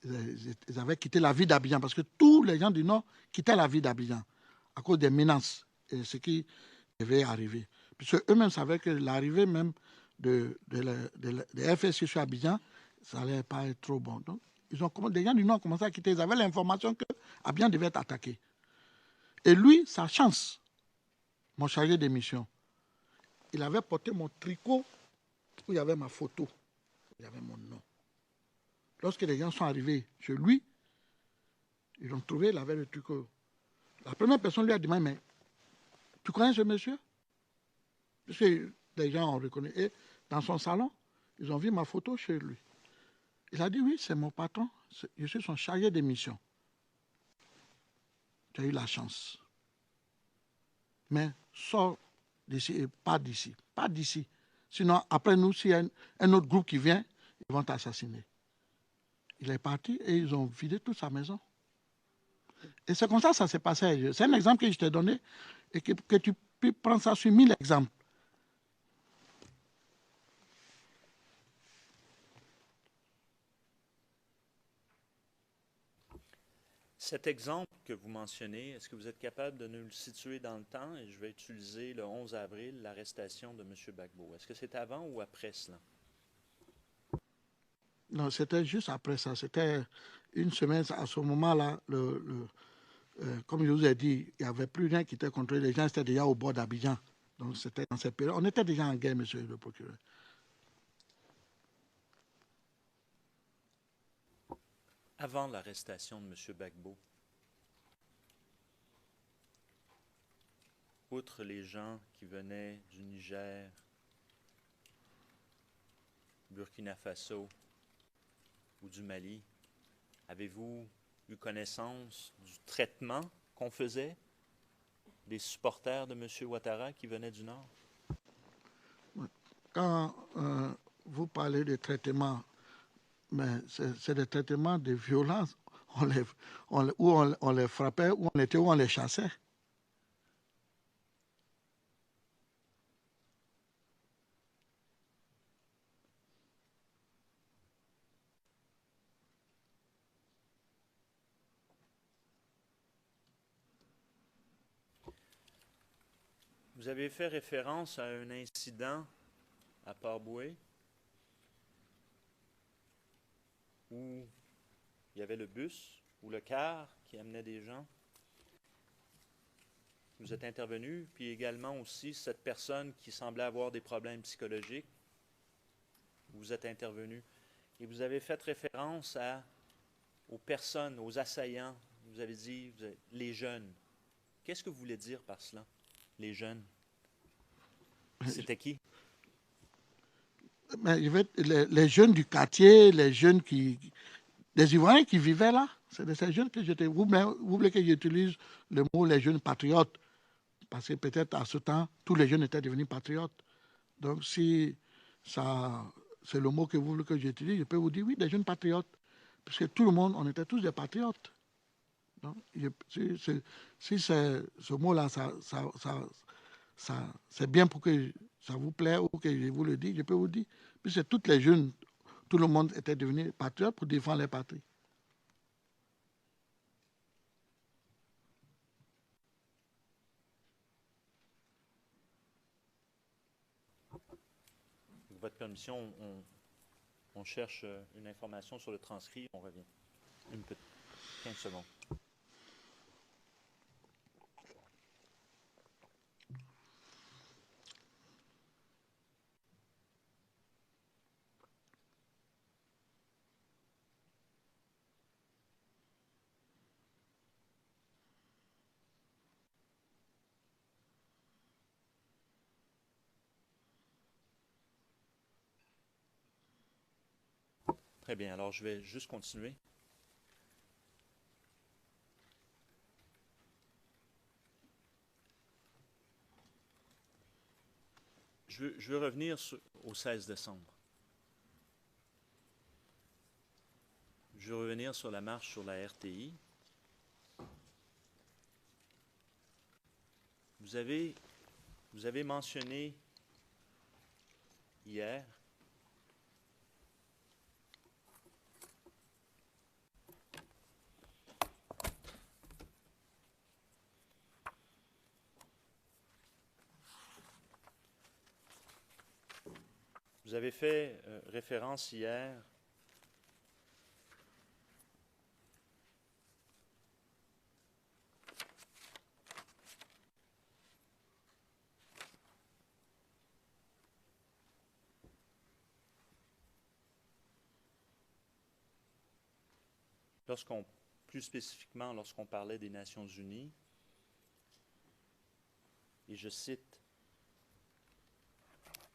Ils avaient quitté la ville d'Abidjan parce que tous les gens du Nord quittaient la ville d'Abidjan à cause des menaces et ce qui devait arriver. Puisque eux-mêmes savaient que l'arrivée même de FSC sur Abidjan, ça n'allait pas être trop bon. Donc, des gens du Nord ont commencé à quitter. Ils avaient l'information que Abidjan devait être attaqué. Et lui, sa chance, mon chargé de mission, il avait porté mon tricot où il y avait ma photo, il y avait mon nom. Lorsque les gens sont arrivés chez lui, ils l'ont trouvé, il avait le tricot. La première personne lui a demandé, mais tu connais ce monsieur? Parce que les gens ont reconnu. Et dans son salon, ils ont vu ma photo chez lui. Il a dit, oui, c'est mon patron, je suis son chargé de mission. Tu as eu la chance. Mais sors d'ici et pas d'ici. Pas d'ici. Sinon, après nous, s'il y a un autre groupe qui vient, ils vont t'assassiner. Il est parti et ils ont vidé toute sa maison. Et c'est comme ça que ça s'est passé. C'est un exemple que je t'ai donné et que tu peux prendre ça sur 1000 exemples. Cet exemple que vous mentionnez, est-ce que vous êtes capable de nous le situer dans le temps? Et je vais utiliser le 11 avril, l'arrestation de M. Gbagbo. Est-ce que c'est avant ou après cela? Non, c'était juste après ça. C'était une semaine. À ce moment-là, comme je vous ai dit, il n'y avait plus rien qui était contrôlé. Les gens étaient déjà au bord d'Abidjan. Donc c'était dans cette période. On était déjà en guerre, monsieur le procureur. Avant l'arrestation de M. Gbagbo, outre les gens qui venaient du Niger, Burkina Faso ou du Mali, avez-vous eu connaissance du traitement qu'on faisait des supporters de M. Ouattara qui venaient du Nord? Quand vous parlez de traitement, mais c'est des traitements de violence. On les frappait, où on les chassait. Vous avez fait référence à un incident à Port-Bouët où il y avait le bus ou le car qui amenait des gens. Vous êtes intervenu, puis également aussi cette personne qui semblait avoir des problèmes psychologiques. Vous êtes intervenu et vous avez fait référence aux personnes, aux assaillants. Vous avez dit les jeunes. Qu'est-ce que vous voulez dire par cela, les jeunes? C'était qui? Mais les jeunes du quartier, les jeunes les Ivoiriens qui vivaient là, c'est de ces jeunes que j'étais. Vous voulez que j'utilise le mot les jeunes patriotes, parce que peut-être à ce temps, tous les jeunes étaient devenus patriotes. Donc si ça, c'est le mot que vous voulez que j'utilise, je peux vous dire oui, des jeunes patriotes, parce que tout le monde, on était tous des patriotes. Donc, si c'est ce mot-là, c'est bien pour que ça vous plaît ou que je vous le dise, je peux vous dire. Puisque toutes les jeunes, tout le monde était devenu patriote pour défendre les patries. Avec votre permission, on cherche une information sur le transcrit. On revient. Une petite 15 secondes. Très bien, alors je vais juste continuer. Je veux revenir au 16 décembre. Je veux revenir sur la marche sur la RTI. Vous avez mentionné hier vous avez fait référence hier Plus spécifiquement, lorsqu'on parlait des Nations unies, et je cite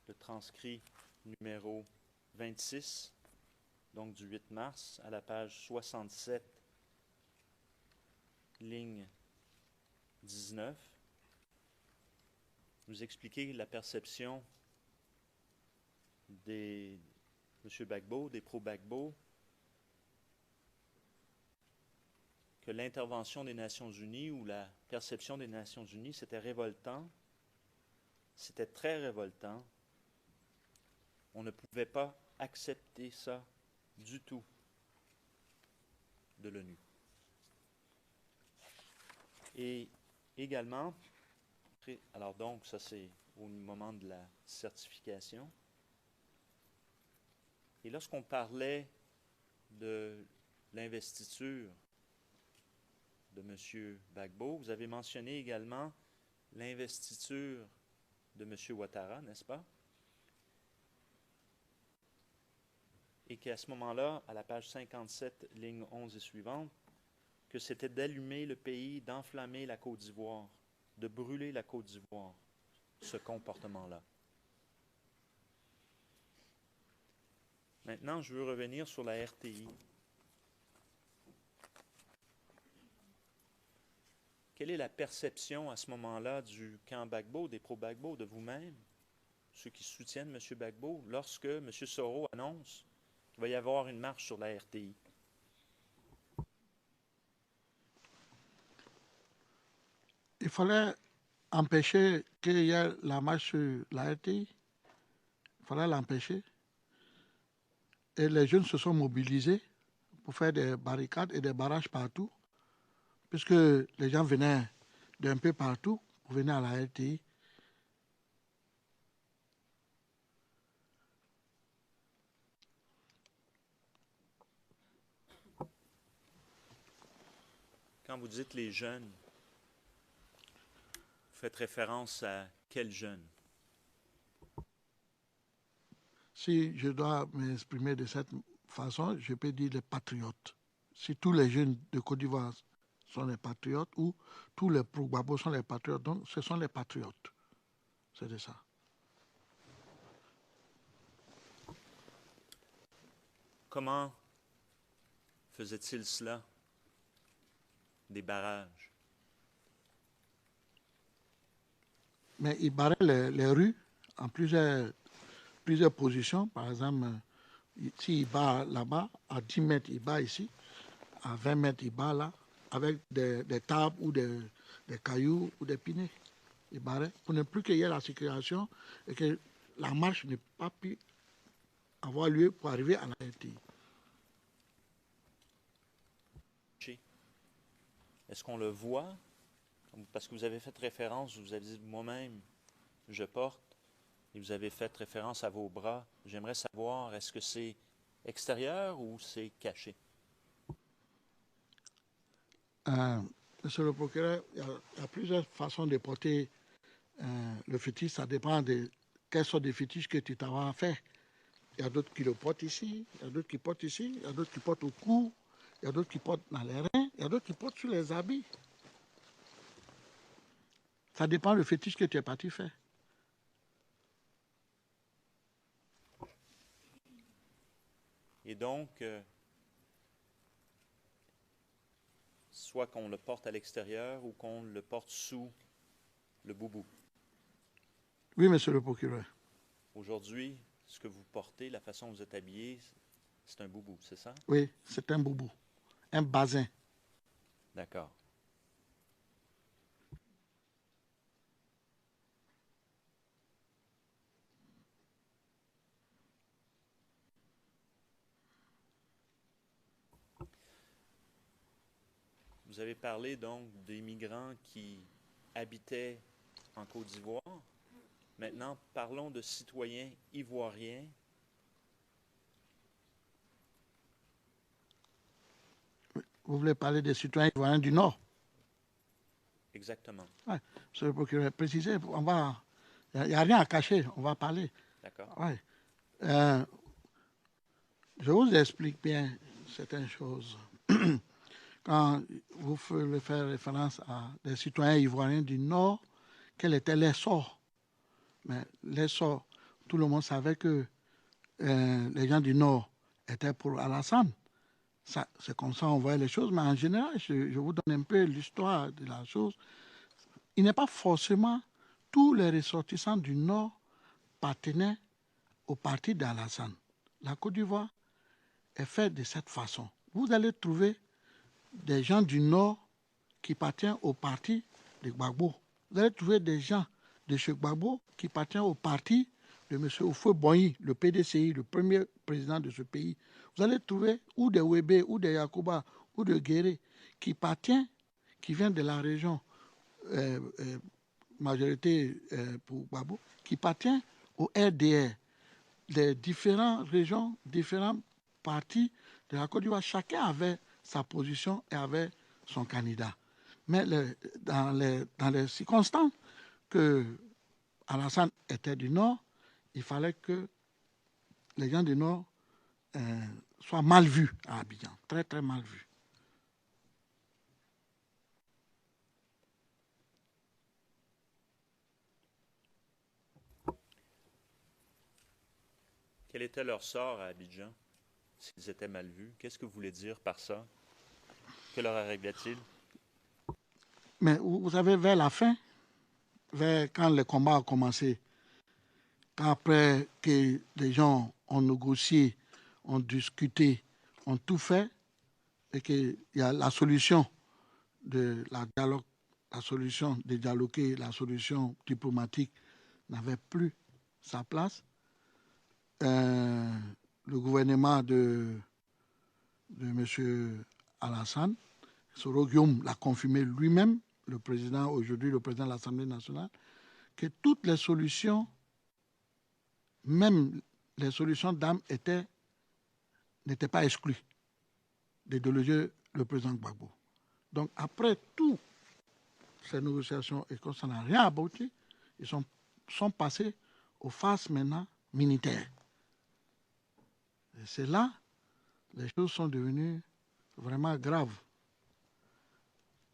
le transcrit numéro 26, donc du 8 mars, à la page 67, ligne 19, nous expliquer la perception des M. Gbagbo, des pro-Gbagbo, que l'intervention des Nations unies ou la perception des Nations unies, c'était révoltant, c'était très révoltant. On ne pouvait pas accepter ça du tout de l'ONU. Et également, alors donc, ça c'est au moment de la certification. Et lorsqu'on parlait de l'investiture de M. Gbagbo, vous avez mentionné également l'investiture de M. Ouattara, n'est-ce pas? Et qu'à ce moment-là, à la page 57, ligne 11 et suivante, que c'était d'allumer le pays, d'enflammer la Côte d'Ivoire, de brûler la Côte d'Ivoire, ce comportement-là. Maintenant, je veux revenir sur la RTI. Quelle est la perception à ce moment-là du camp Gbagbo, des pro-Gbagbo, de vous-même, ceux qui soutiennent M. Gbagbo, lorsque M. Soro annonce qu'il va y avoir une marche sur la RTI? Il fallait empêcher qu'il y ait la marche sur la RTI. Il fallait l'empêcher. Et les jeunes se sont mobilisés pour faire des barricades et des barrages partout, puisque les gens venaient d'un peu partout pour venir à la RTI. Quand vous dites les jeunes, vous faites référence à quels jeunes? Si je dois m'exprimer de cette façon, je peux dire les patriotes. Si tous les jeunes de Côte d'Ivoire sont les patriotes ou tous les pro-Gbagbo sont les patriotes, donc ce sont les patriotes. C'est de ça. Comment faisait-il cela? Des barrages? Mais ils barraient les rues en plusieurs positions. Par exemple, s'il bat là-bas, à 10 mètres, il bat ici. À 20 mètres, il bat là, avec des tables ou des cailloux ou des pinets. Il barrait pour ne plus qu'il y ait la circulation et que la marche n'ait pas pu avoir lieu pour arriver à la RTI. Est-ce qu'on le voit? Parce que vous avez fait référence, vous avez dit moi-même, je porte, et vous avez fait référence à vos bras. J'aimerais savoir, est-ce que c'est extérieur ou c'est caché? Monsieur le procureur, il y a plusieurs façons de porter le fétiche. Ça dépend de quelle sorte de fétiche que tu t'as fait. Il y a d'autres qui le portent ici, il y a d'autres qui portent ici, il y a d'autres qui portent au cou, il y a d'autres qui portent dans les reins, il y a d'autres qui portent sur les habits. Ça dépend du fétiche que tu es parti faire. Et donc, soit qu'on le porte à l'extérieur ou qu'on le porte sous le boubou. Oui, monsieur le procureur. Aujourd'hui, ce que vous portez, la façon dont vous êtes habillé, c'est un boubou, c'est ça? Oui, c'est un boubou, un basin. D'accord. Vous avez parlé donc des migrants qui habitaient en Côte d'Ivoire. Maintenant, parlons de citoyens ivoiriens. Vous voulez parler des citoyens ivoiriens du Nord? Exactement. Oui, monsieur le procureur, précisez, il n'y a rien à cacher, on va parler. D'accord. Ouais. Je vous explique bien certaines choses. quand vous faites référence à des citoyens ivoiriens du Nord, quel était l'essor. Mais l'essor, tout le monde savait que les gens du Nord étaient pour Alassane. C'est comme ça on voyait les choses, mais en général, je vous donne un peu l'histoire de la chose. Il n'est pas forcément tous les ressortissants du Nord appartenaient au parti d'Alassane. La Côte d'Ivoire est faite de cette façon. Vous allez trouver des gens du Nord qui appartiennent au parti de Gbagbo. Vous allez trouver des gens de chez Gbagbo qui appartiennent au parti de M. Houphouët-Boigny, le PDCI, le premier président de ce pays. Vous allez trouver ou des Wébé, ou des Yacouba, ou de Guéré, qui viennent de la région, majorité pour Gbagbo, qui appartiennent au RDR. Les différentes régions, différents partis de la Côte d'Ivoire, chacun avait sa position et avait son candidat. Mais dans les circonstances que Alassane était du Nord, il fallait que les gens du Nord soient mal vus à Abidjan, très très mal vus. Quel était leur sort à Abidjan, s'ils étaient mal vus? Qu'est-ce que vous voulez dire par ça? Que leur arrivait-il? Mais vous savez, vers la fin, quand le combat a commencé, quand après que les gens ont négocié, ont discuté, ont tout fait, et qu'il y a la solution de la solution de dialoguer, la solution diplomatique n'avait plus sa place. Le gouvernement de M. Alassane, Soro Guillaume l'a confirmé lui-même, le président, aujourd'hui le président de l'Assemblée nationale, que toutes les solutions, même les solutions d'âme, n'étaient pas exclues de déloger le président Gbagbo. Donc après toutes ces négociations et que ça n'a rien abouti, ils sont passés aux phases maintenant militaires. Et c'est là les choses sont devenues vraiment graves.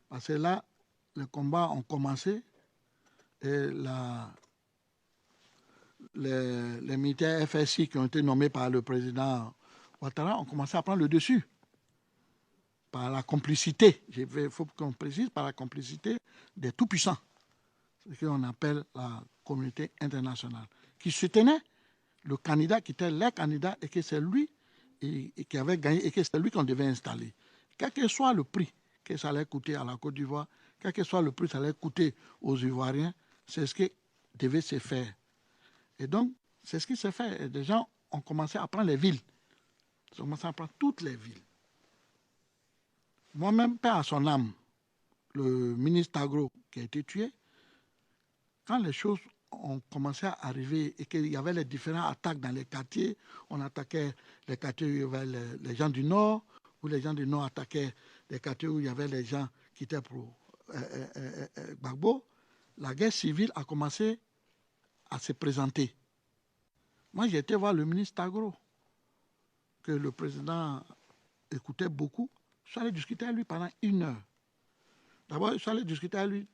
Parce que là, les combats ont commencé et les militaires FSI qui ont été nommés par le président Ouattara ont commencé à prendre le dessus. Par la complicité, il faut qu'on précise, par la complicité des tout-puissants, ce qu'on appelle la communauté internationale, qui soutenait le candidat qui était leur candidat et que c'est lui qui avait gagné et que c'est lui qu'on devait installer. Quel que soit le prix que ça allait coûter à la Côte d'Ivoire, quel que soit le prix que ça allait coûter aux Ivoiriens, c'est ce qui devait se faire. Et donc, c'est ce qui s'est fait. Et des gens ont commencé à prendre les villes. Ils ont commencé à prendre toutes les villes. Moi-même, paix à son âme, le ministre Agro qui a été tué, quand les choses ont commencé à arriver et qu'il y avait les différentes attaques dans les quartiers, on attaquait les quartiers où il y avait les gens du Nord, où les gens du Nord attaquaient les quartiers où il y avait les gens qui étaient pour Gbagbo, la guerre civile a commencé à se présenter. Moi, j'ai été voir le ministre Agro, que le président écoutait beaucoup. Je suis allé discuter avec lui pendant 1 heure. D'abord, je suis allé discuter avec lui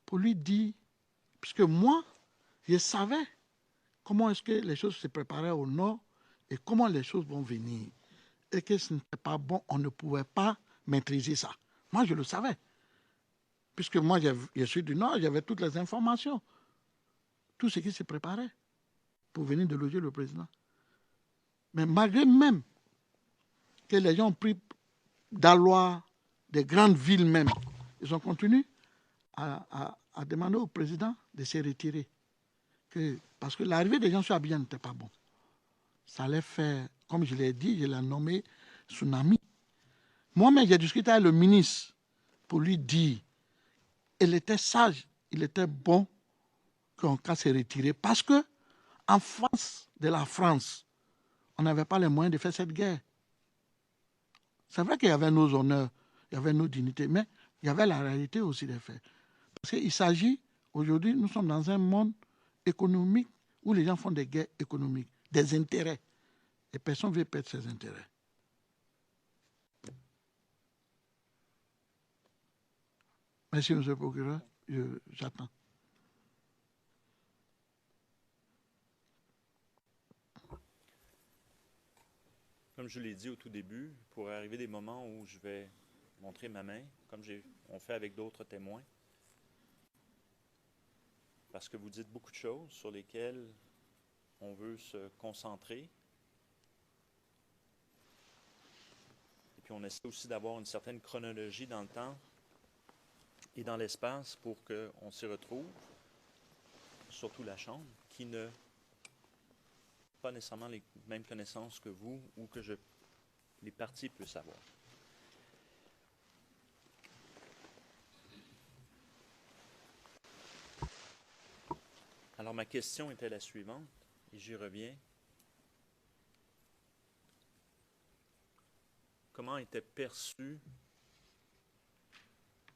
pour lui dire, puisque moi, je savais comment est-ce que les choses se préparaient au Nord et comment les choses vont venir. Et que ce n'était pas bon, on ne pouvait pas maîtriser ça. Moi, je le savais. Puisque moi, je suis du Nord, j'avais toutes les informations. Tout ce qui se préparait pour venir déloger le président. Mais malgré même que les gens ont pris d'Alois, des grandes villes même, ils ont continué à demander au président de se retirer. Parce que l'arrivée des gens sur Abidjan n'était pas bon. Ça allait faire, comme je l'ai dit, je l'ai nommé tsunami. Moi-même, j'ai discuté avec le ministre pour lui dire, il était sage, il était bon qu'on se retirer. Parce que en face de la France, on n'avait pas les moyens de faire cette guerre. C'est vrai qu'il y avait nos honneurs, il y avait nos dignités, mais il y avait la réalité aussi des faits. Parce qu'il s'agit, aujourd'hui, nous sommes dans un monde économique où les gens font des guerres économiques, des intérêts. Et personne ne veut perdre ses intérêts. Merci, monsieur le procureur. J'attends. Comme je l'ai dit au tout début, il pourrait arriver des moments où je vais montrer ma main, comme on fait avec d'autres témoins, parce que vous dites beaucoup de choses sur lesquelles on veut se concentrer. Et puis on essaie aussi d'avoir une certaine chronologie dans le temps et dans l'espace pour qu'on s'y retrouve, surtout la Chambre, qui n'a pas nécessairement les mêmes connaissances que vous ou que les partis puissent avoir. Alors ma question était la suivante, et j'y reviens. Comment étaient perçus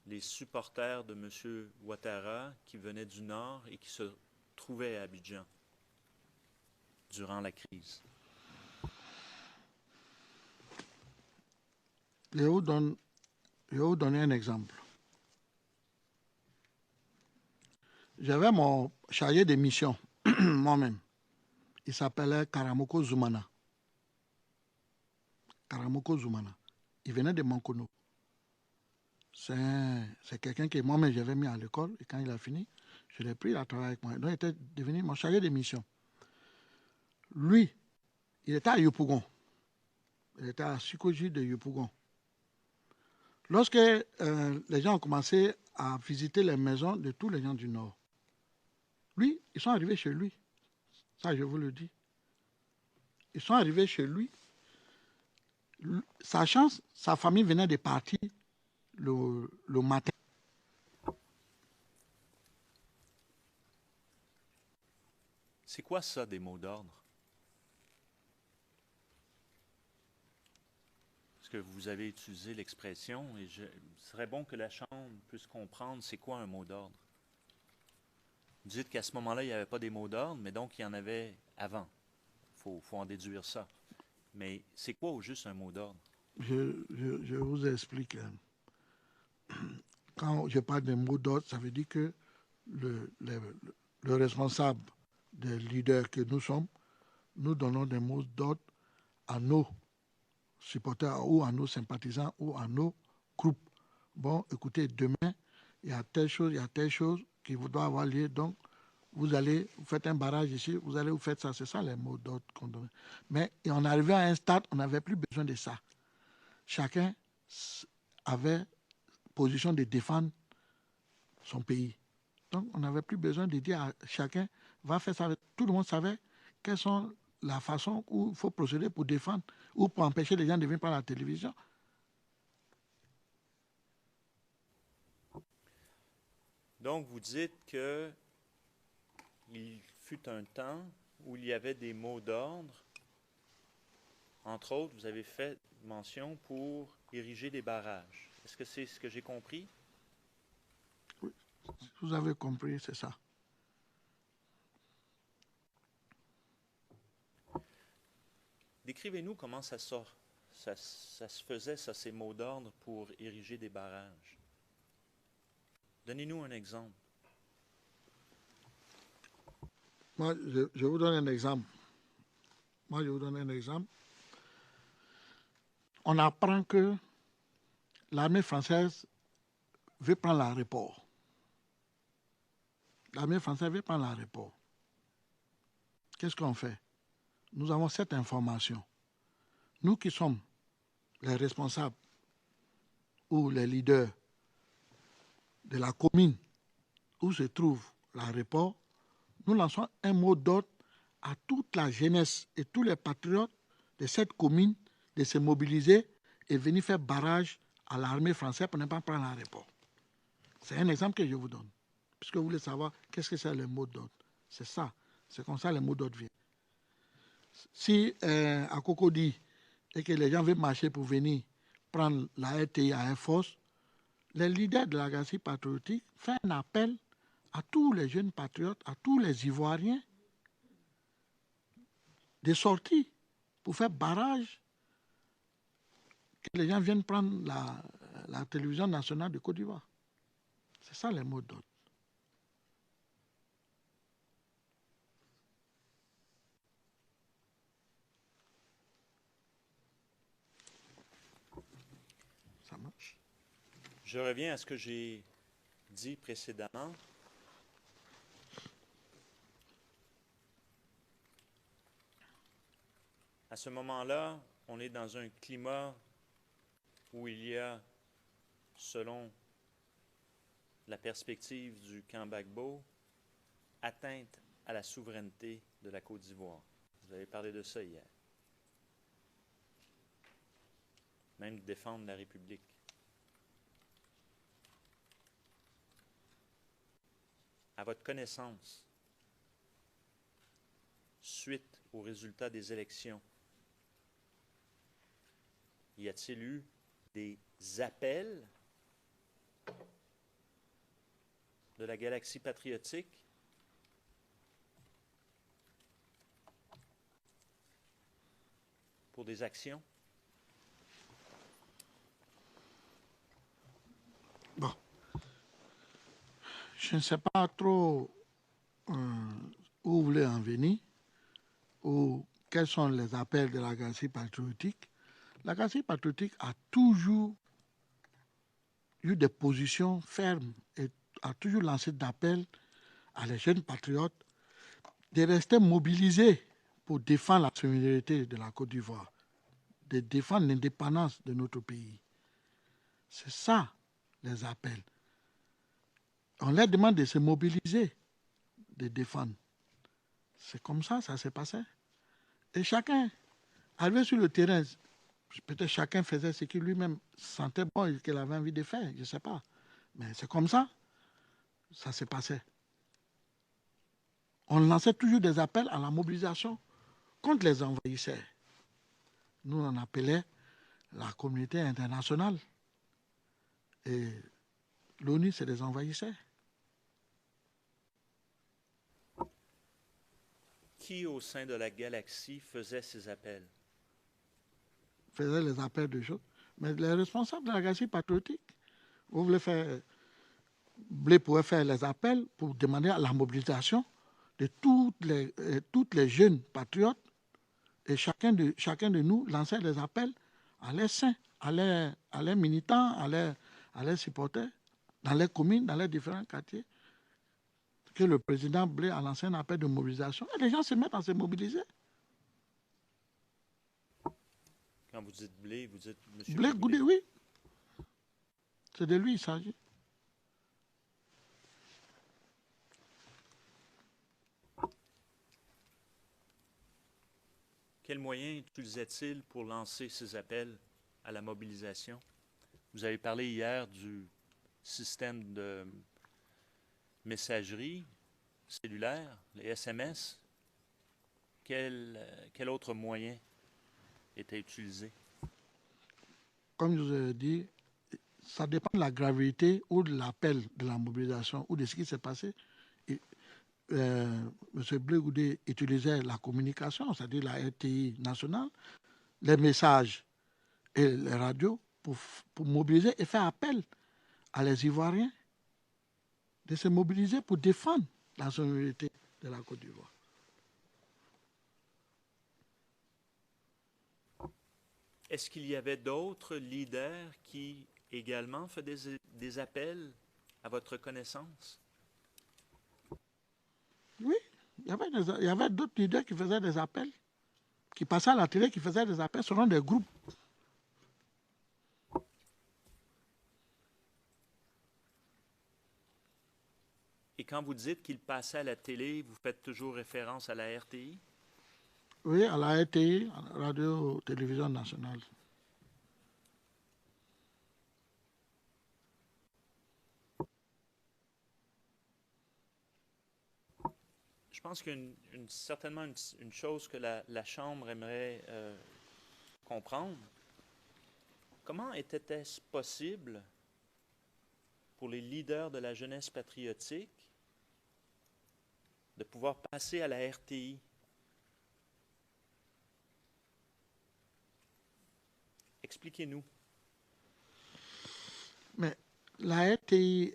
les supporters de M. Ouattara qui venaient du Nord et qui se trouvaient à Abidjan durant la crise? Je vais vous donner un exemple. J'avais mon chargé de mission, moi-même. Il s'appelait Karamoko Zoumana. Karamoko Zoumana. Il venait de Mankono. C'est quelqu'un que moi-même j'avais mis à l'école et quand il a fini, je l'ai pris, il a travaillé avec moi. Donc il était devenu mon chargé de mission. Lui, il était à Yopougon. Il était à Sikoji de Yopougon. Lorsque les gens ont commencé à visiter les maisons de tous les gens du Nord, lui, ils sont arrivés chez lui. Ça, je vous le dis. Ils sont arrivés chez lui. Sachant sa famille venait de partir le matin. C'est quoi ça, des mots d'ordre? Parce que vous avez utilisé l'expression et ce serait bon que la Chambre puisse comprendre c'est quoi un mot d'ordre. Vous dites qu'à ce moment-là, il n'y avait pas des mots d'ordre, mais donc il y en avait avant. Il faut en déduire ça. Mais c'est quoi au juste un mot d'ordre? Je vous explique. Quand je parle de mots d'ordre, ça veut dire que le responsable des leaders que nous sommes, nous donnons des mots d'ordre à nos supporters ou à nos sympathisants ou à nos groupes. Bon, écoutez, demain, il y a telle chose qui vous doit avoir lieu. Donc, vous faites un barrage ici, vous faites ça. C'est ça les mots d'ordre qu'on donne. Mais on arrivait à un stade, on n'avait plus besoin de ça. Chacun avait position de défendre son pays. Donc, on n'avait plus besoin de dire à chacun, va faire ça. Tout le monde savait quelles sont la façon où il faut procéder pour défendre ou pour empêcher les gens de venir par la télévision. Donc, vous dites que il fut un temps où il y avait des mots d'ordre. Entre autres, vous avez fait mention pour ériger des barrages. Est-ce que c'est ce que j'ai compris? Oui, vous avez compris, c'est ça. Décrivez-nous comment ça se faisait, ça, ces mots d'ordre pour ériger des barrages. Donnez-nous un exemple. Moi, je vous donne un exemple. On apprend que l'armée française veut prendre l'aéroport. Qu'est-ce qu'on fait? Nous avons cette information. Nous qui sommes les responsables ou les leaders de la commune où se trouve l'aéroport, nous lançons un mot d'ordre à toute la jeunesse et tous les patriotes de cette commune de se mobiliser et venir faire barrage à l'armée française pour ne pas prendre l'aéroport. C'est un exemple que je vous donne. Puisque vous voulez savoir qu'est-ce que c'est le mot d'ordre. C'est ça. C'est comme ça le mot d'ordre vient. Si à Cocody et que les gens veulent marcher pour venir prendre la RTI à Air Force, les leaders de la galaxie patriotique font un appel à tous les jeunes patriotes, à tous les Ivoiriens, de sortir pour faire barrage, que les gens viennent prendre la télévision nationale de Côte d'Ivoire. C'est ça les mots d'ordre. Ça marche. Je reviens à ce que j'ai dit précédemment. À ce moment-là, on est dans un climat où il y a, selon la perspective du camp Gbagbo, atteinte à la souveraineté de la Côte d'Ivoire. Vous avez parlé de ça hier. Même défendre la République. À votre connaissance, suite aux résultats des élections, y a-t-il eu des appels de la galaxie patriotique pour des actions? Bon. Je ne sais pas trop où vous voulez en venir, ou quels sont les appels de la galaxie patriotique. La galaxie patriotique a toujours eu des positions fermes et a toujours lancé d'appels à les jeunes patriotes de rester mobilisés pour défendre la souveraineté de la Côte d'Ivoire, de défendre l'indépendance de notre pays. C'est ça, les appels. On leur demande de se mobiliser, de défendre. C'est comme ça s'est passé. Et chacun, arrivé sur le terrain, peut-être chacun faisait ce qu'il lui-même sentait bon et qu'il avait envie de faire, je ne sais pas. Mais c'est comme ça s'est passé. On lançait toujours des appels à la mobilisation contre les envahisseurs. Nous, on appelait la communauté internationale. Et l'ONU, c'est des envahisseurs. Qui au sein de la galaxie faisait ces appels? Faisait les appels de choses. Mais les responsables de la galaxie patriotique, vous pouvez faire les appels pour demander à la mobilisation de toutes les jeunes patriotes, et chacun de nous lançait des appels à leurs saints, à leurs militants, à leurs supporters, dans les communes, dans les différents quartiers, que le président Blé a lancé un appel de mobilisation, et les gens se mettent à se mobiliser. Quand vous dites Blé, vous dites M. Blé Goudé, oui. C'est de lui il s'agit. Quels moyens utilisait-il pour lancer ces appels à la mobilisation? Vous avez parlé hier du système de messagerie cellulaire, les SMS. Quel autre moyen était utilisé? Comme je vous ai dit, ça dépend de la gravité ou de l'appel de la mobilisation ou de ce qui s'est passé. M. Blé Goudé utilisait la communication, c'est-à-dire la RTI nationale, les messages et les radios pour mobiliser et faire appel à les Ivoiriens de se mobiliser pour défendre la souveraineté de la Côte d'Ivoire. Est-ce qu'il y avait d'autres leaders qui également faisaient des appels à votre connaissance? Oui, il y avait d'autres leaders qui faisaient des appels, qui passaient à la télé, qui faisaient des appels selon des groupes. Et quand vous dites qu'il passait à la télé, vous faites toujours référence à la RTI? Oui, à la RTI, Radio-Télévision Nationale. Je pense qu'il y a certainement une chose que la Chambre aimerait comprendre. Comment était-ce possible pour les leaders de la jeunesse patriotique de pouvoir passer à la RTI? Expliquez-nous. Mais la RTI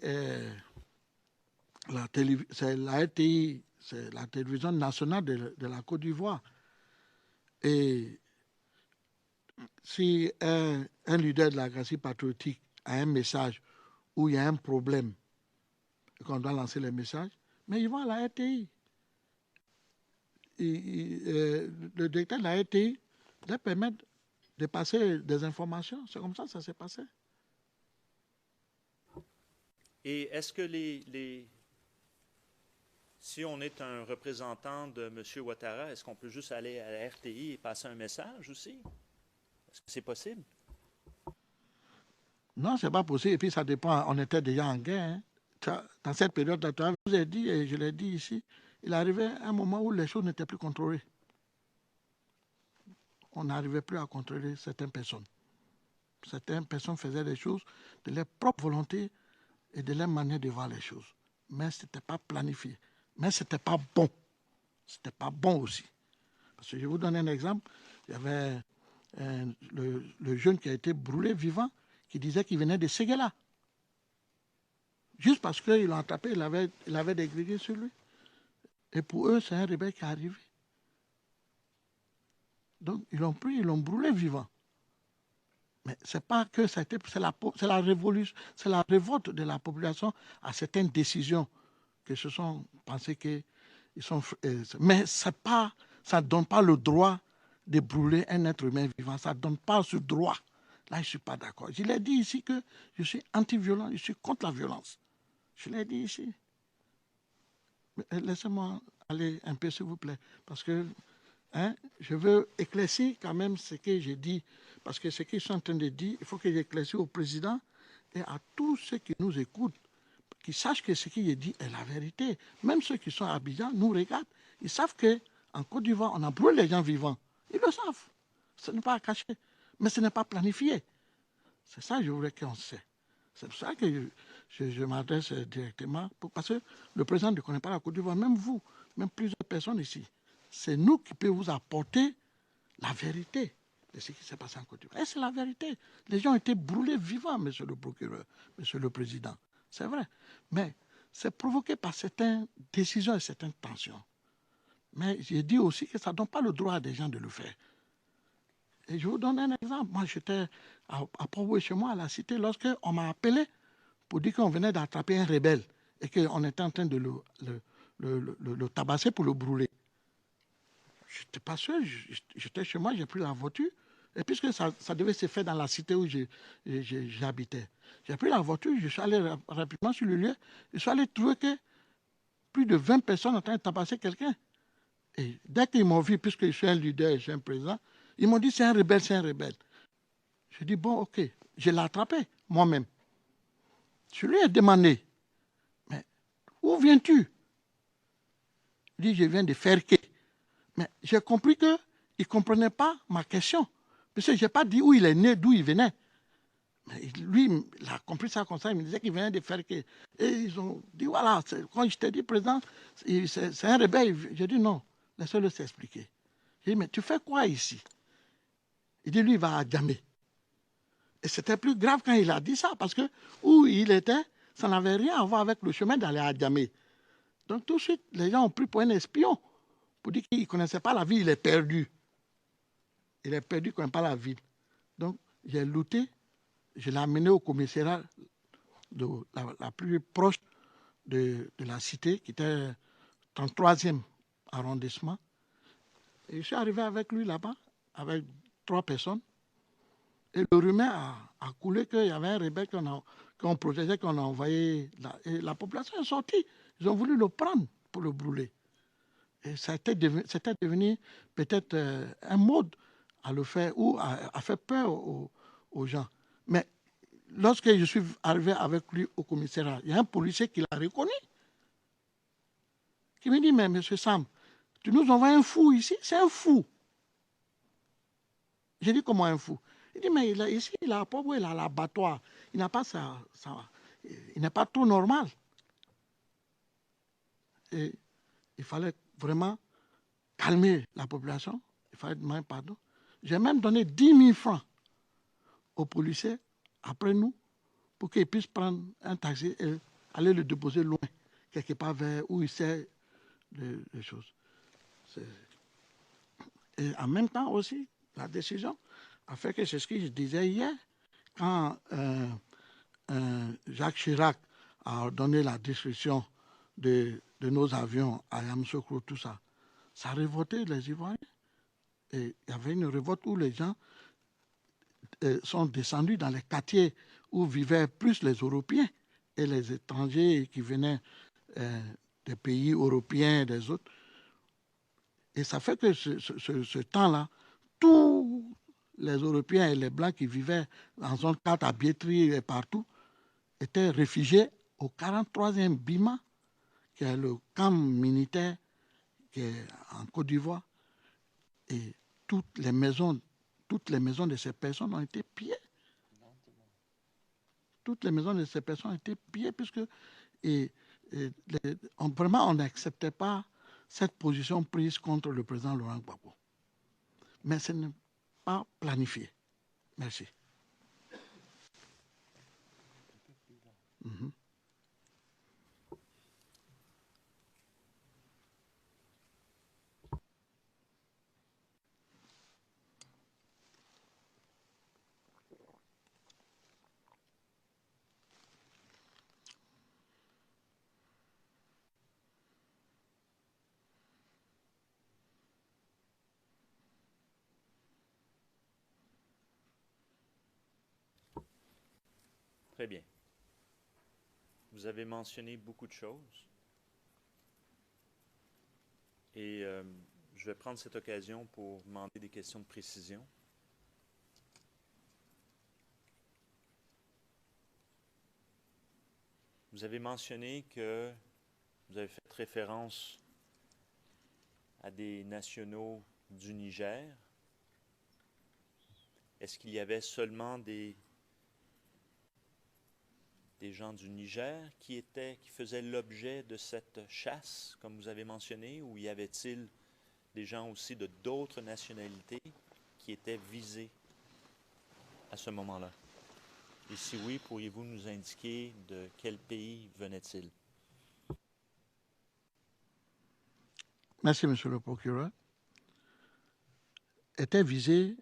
c'est la RTI, c'est la télévision nationale de la Côte d'Ivoire. Et si un leader de la Galaxie patriotique a un message où il y a un problème et qu'on doit lancer les messages, mais ils vont à la RTI. Le directeur de la RTI doit permettre de passer des informations. C'est comme ça que ça s'est passé. Et est-ce que si on est un représentant de M. Ouattara, est-ce qu'on peut juste aller à la RTI et passer un message aussi? Est-ce que c'est possible? Non, ce n'est pas possible. Et puis ça dépend. On était déjà en guerre. Hein. Dans cette période-là, je vous ai dit, et je l'ai dit ici, il arrivait un moment où les choses n'étaient plus contrôlées. On n'arrivait plus à contrôler certaines personnes. Certaines personnes faisaient des choses de leur propre volonté et de leur manière de voir les choses. Mais ce n'était pas planifié. Mais ce n'était pas bon. Ce n'était pas bon aussi. Parce que je vous donne un exemple. Il y avait le jeune qui a été brûlé vivant qui disait qu'il venait de Séguéla. Juste parce qu'ils l'ont attrapé, il avait des grégués sur lui. Et pour eux, c'est un rebelle qui est arrivé. Donc, ils l'ont pris, ils l'ont brûlé vivant. Mais c'est pas que c'est la révolution, c'est la révolte de la population à certaines décisions que se sont pensées qu'ils sont. Mais ça ne donne pas le droit de brûler un être humain vivant. Ça ne donne pas ce droit. Là, je ne suis pas d'accord. Je l'ai dit ici que je suis anti-violent, je suis contre la violence. Je l'ai dit ici. Laissez-moi aller un peu, s'il vous plaît, parce que je veux éclaircir quand même ce que j'ai dit, parce que ce qu'ils sont en train de dire, il faut que j'éclaircisse au président et à tous ceux qui nous écoutent, qui sachent que ce qu'il dit est la vérité. Même ceux qui sont à Abidjan nous regardent. Ils savent qu'en Côte d'Ivoire, on a brûlé les gens vivants. Ils le savent. Ce n'est pas à cacher. Mais ce n'est pas planifié. C'est ça que je voulais qu'on sait. C'est pour ça que je m'adresse directement, parce que le président ne connaît pas la Côte d'Ivoire, même vous, même plusieurs personnes ici. C'est nous qui pouvons vous apporter la vérité de ce qui s'est passé en Côte d'Ivoire. Et c'est la vérité. Les gens ont été brûlés vivants, monsieur le procureur, monsieur le président. C'est vrai. Mais c'est provoqué par certaines décisions et certaines tensions. Mais j'ai dit aussi que ça ne donne pas le droit à des gens de le faire. Et je vous donne un exemple. Moi, j'étais à Port-Boué chez moi, à la cité, lorsqu'on m'a appelé pour dire qu'on venait d'attraper un rebelle et qu'on était en train de le tabasser pour le brûler. Je n'étais pas sûr. J'étais chez moi, j'ai pris la voiture. Et puisque ça devait se faire dans la cité où j'habitais, j'ai pris la voiture, je suis allé rapidement sur le lieu. Je suis allé trouver que plus de 20 personnes en train de tabasser quelqu'un. Et dès qu'ils m'ont vu, puisque je suis un leader, je suis un président, ils m'ont dit c'est un rebelle, c'est un rebelle. Je dis bon, ok, je l'ai attrapé moi-même. Je lui ai demandé, mais où viens-tu? Il dit je viens de Ferké. Mais j'ai compris qu'il ne comprenait pas ma question. Parce que je n'ai pas dit où il est né, d'où il venait. Mais lui, il a compris ça comme ça, il me disait qu'il venait de Ferké. Et ils ont dit voilà, quand je t'ai dit président, c'est un rebelle. J'ai dit non, laissez-le s'expliquer. J'ai dit mais tu fais quoi ici? Il dit lui, il va à Djamé. Et c'était plus grave quand il a dit ça, parce que où il était, ça n'avait rien à voir avec le chemin d'aller à Djamé. Donc tout de suite, les gens ont pris pour un espion, pour dire qu'il ne connaissait pas la ville, il est perdu. Il est perdu, il ne connaît pas la ville. Donc j'ai looté, je l'ai amené au commissariat la plus proche de la cité, qui était 33e arrondissement. Et je suis arrivé avec lui là-bas, avec 3 personnes. Et le rumeur a coulé qu'il y avait un rebelle qu'on protégeait, qu'on a envoyé. Et la population est sortie. Ils ont voulu le prendre pour le brûler. Et c'était devenu peut-être un mode à le faire ou à faire peur aux gens. Mais lorsque je suis arrivé avec lui au commissariat, il y a un policier qui l'a reconnu, qui me dit, mais monsieur Sam, tu nous envoies un fou ici? C'est un fou. J'ai dit, comment un fou? Il dit, mais ici, il a pas il a l'abattoir. Il n'a pas il n'est pas tout normal. Et il fallait vraiment calmer la population. Il fallait demander pardon. J'ai même donné 10 000 francs aux policiers, après nous, pour qu'ils puissent prendre un taxi et aller le déposer loin, quelque part vers où il sait les choses. Et en même temps aussi, la décision a fait que c'est ce que je disais hier, quand Jacques Chirac a donné la destruction de nos avions à Yamoussoukro, tout ça, ça a révolté les Ivoiriens. Et il y avait une révolte où les gens sont descendus dans les quartiers où vivaient plus les Européens et les étrangers qui venaient des pays européens et des autres. Et ça fait que ce temps-là, tous les Européens et les Blancs qui vivaient en zone 4 à Biétry et partout étaient réfugiés au 43e Bima, qui est le camp militaire qui est en Côte d'Ivoire. Et toutes les maisons de ces personnes ont été pillées. Toutes les maisons de ces personnes ont été pillées puisque vraiment on n'acceptait pas cette position prise contre le président Laurent Gbagbo. Mais ce n'est pas planifié. Merci. Mm-hmm. Très bien. Vous avez mentionné beaucoup de choses. Et je vais prendre cette occasion pour demander des questions de précision. Vous avez mentionné que vous avez fait référence à des nationaux du Niger. Est-ce qu'il y avait seulement des gens du Niger qui faisaient l'objet de cette chasse, comme vous avez mentionné, ou y avait-il des gens aussi de d'autres nationalités qui étaient visés à ce moment-là? Et si oui, pourriez-vous nous indiquer de quel pays venaient-ils? Merci, monsieur le procureur. Étaient visés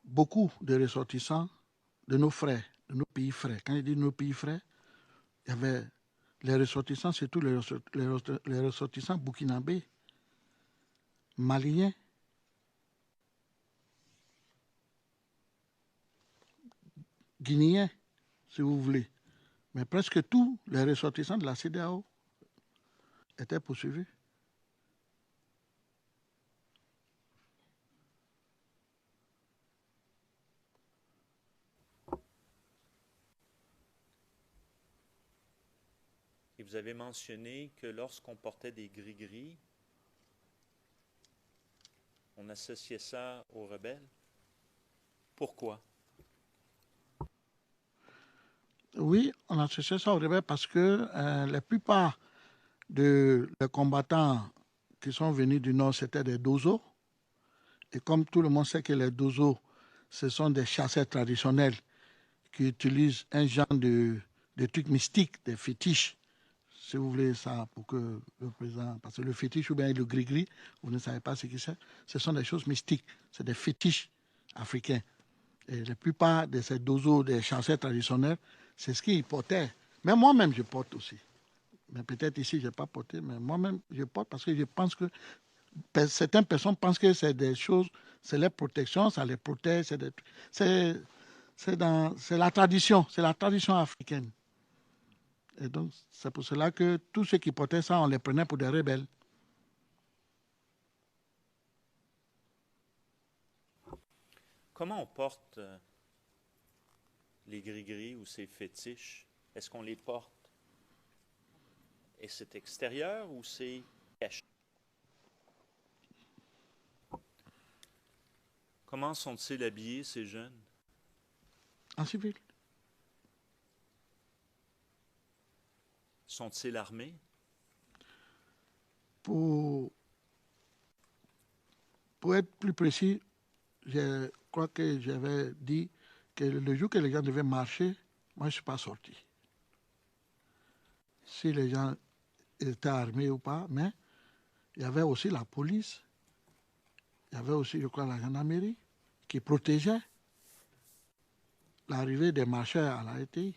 beaucoup de ressortissants de nos frères, de nos pays frères. Quand je dis nos pays frères, il y avait les ressortissants, surtout les ressortissants burkinabés, maliens, guinéens, si vous voulez. Mais presque tous les ressortissants de la CEDEAO étaient poursuivis. Et vous avez mentionné que lorsqu'on portait des gris-gris, on associait ça aux rebelles. Pourquoi? Oui, on associait ça aux rebelles parce que la plupart des combattants qui sont venus du Nord, c'était des dozos. Et comme tout le monde sait que les dozos, ce sont des chasseurs traditionnels qui utilisent un genre de trucs mystiques, des fétiches, si vous voulez ça, pour que le président... Parce que le fétiche ou bien le gris-gris, vous ne savez pas ce que c'est, ce sont des choses mystiques, c'est des fétiches africains. Et la plupart de ces dozos, des chasseurs traditionnels, c'est ce qu'ils portaient. Mais moi-même, je porte aussi. Mais peut-être ici, je n'ai pas porté, mais moi-même, je porte parce que je pense que certaines personnes pensent que c'est des choses, c'est leur protection, ça les protège, c'est la tradition africaine. Et donc, c'est pour cela que tous ceux qui portaient ça, on les prenait pour des rebelles. Comment on porte les gris-gris ou ces fétiches? Est-ce qu'on les porte et c'est extérieur ou c'est caché? Comment sont-ils habillés, ces jeunes? En civil. Sont-ils armés? Pour être plus précis, je crois que j'avais dit que le jour que les gens devaient marcher, moi, je ne suis pas sorti. si les gens étaient armés ou pas, mais il y avait aussi la police, il y avait aussi, je crois, la gendarmerie qui protégeait l'arrivée des marcheurs à la RTI.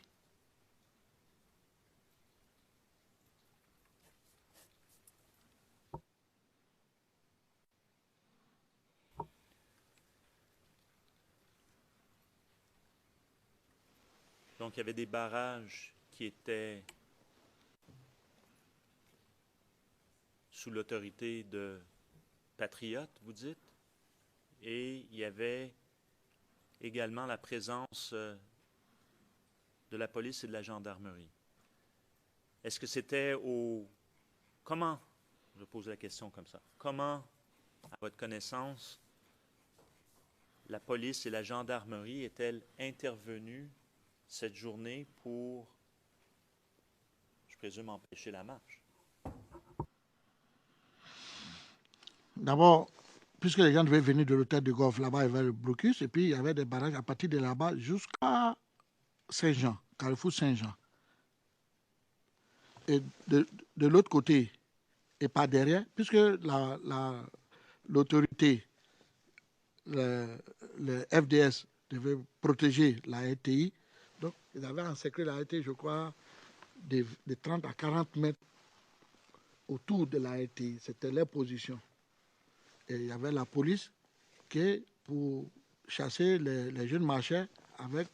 Donc, il y avait des barrages qui étaient sous l'autorité de patriotes, vous dites, et il y avait également la présence de la police et de la gendarmerie. Est-ce que c'était au... Comment, je pose la question comme ça, comment, à votre connaissance, la police et la gendarmerie est-elle intervenue cette journée pour, je présume, empêcher la marche? D'abord, puisque les gens devaient venir de l'hôtel de golf, là-bas, il y avait le blocus, et puis il y avait des barrages à partir de là-bas jusqu'à Saint-Jean, Carrefour Saint-Jean. Et de l'autre côté, et pas derrière, puisque l'autorité, le FDS devait protéger la RTI, donc ils avaient encerclé la RTI, je crois, de 30 à 40 mètres autour de la RTI. C'était leur position. Et il y avait la police qui, pour chasser les jeunes marcheurs avec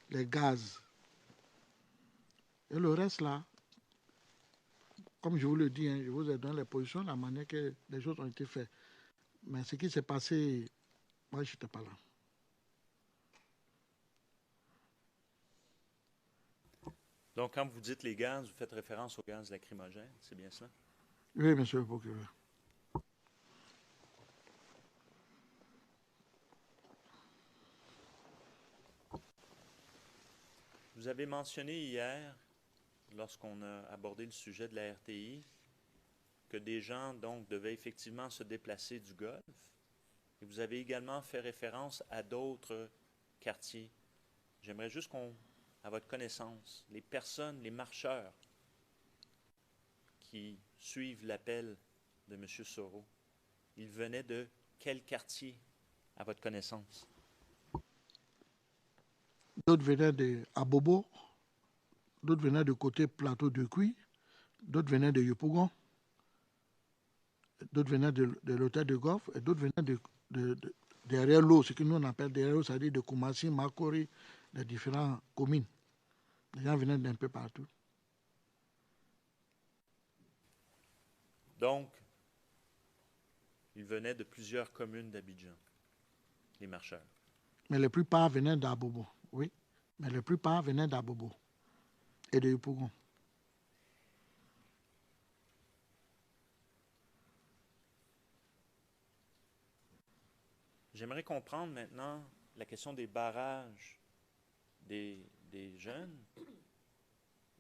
les gaz. Et le reste là, comme je vous le dis, je vous ai donné les positions, la manière que les choses ont été faites. Mais ce qui s'est passé, moi je n'étais pas là. Donc, quand vous dites les gaz, vous faites référence aux gaz lacrymogènes, c'est bien ça? Oui, monsieur le procureur. Vous avez mentionné hier, lorsqu'on a abordé le sujet de la RTI, que des gens donc devaient effectivement se déplacer du Golfe. Et vous avez également fait référence à d'autres quartiers. J'aimerais juste à votre connaissance, les personnes, les marcheurs qui suivent l'appel de M. Soro, ils venaient de quel quartier, à votre connaissance? D'autres venaient de Abobo, d'autres venaient du côté plateau de Cuy, d'autres venaient de Yopougon, d'autres venaient de l'hôtel de golf, et d'autres venaient de derrière l'eau, ce que nous on appelle derrière l'eau, c'est-à-dire de Koumassi, Makori, des différentes communes. Les gens venaient d'un peu partout. Donc, ils venaient de plusieurs communes d'Abidjan, les marcheurs. Mais la plupart venaient d'Abobo, oui. Mais la plupart venaient d'Abobo et de Yopougon. J'aimerais comprendre maintenant la question des barrages des jeunes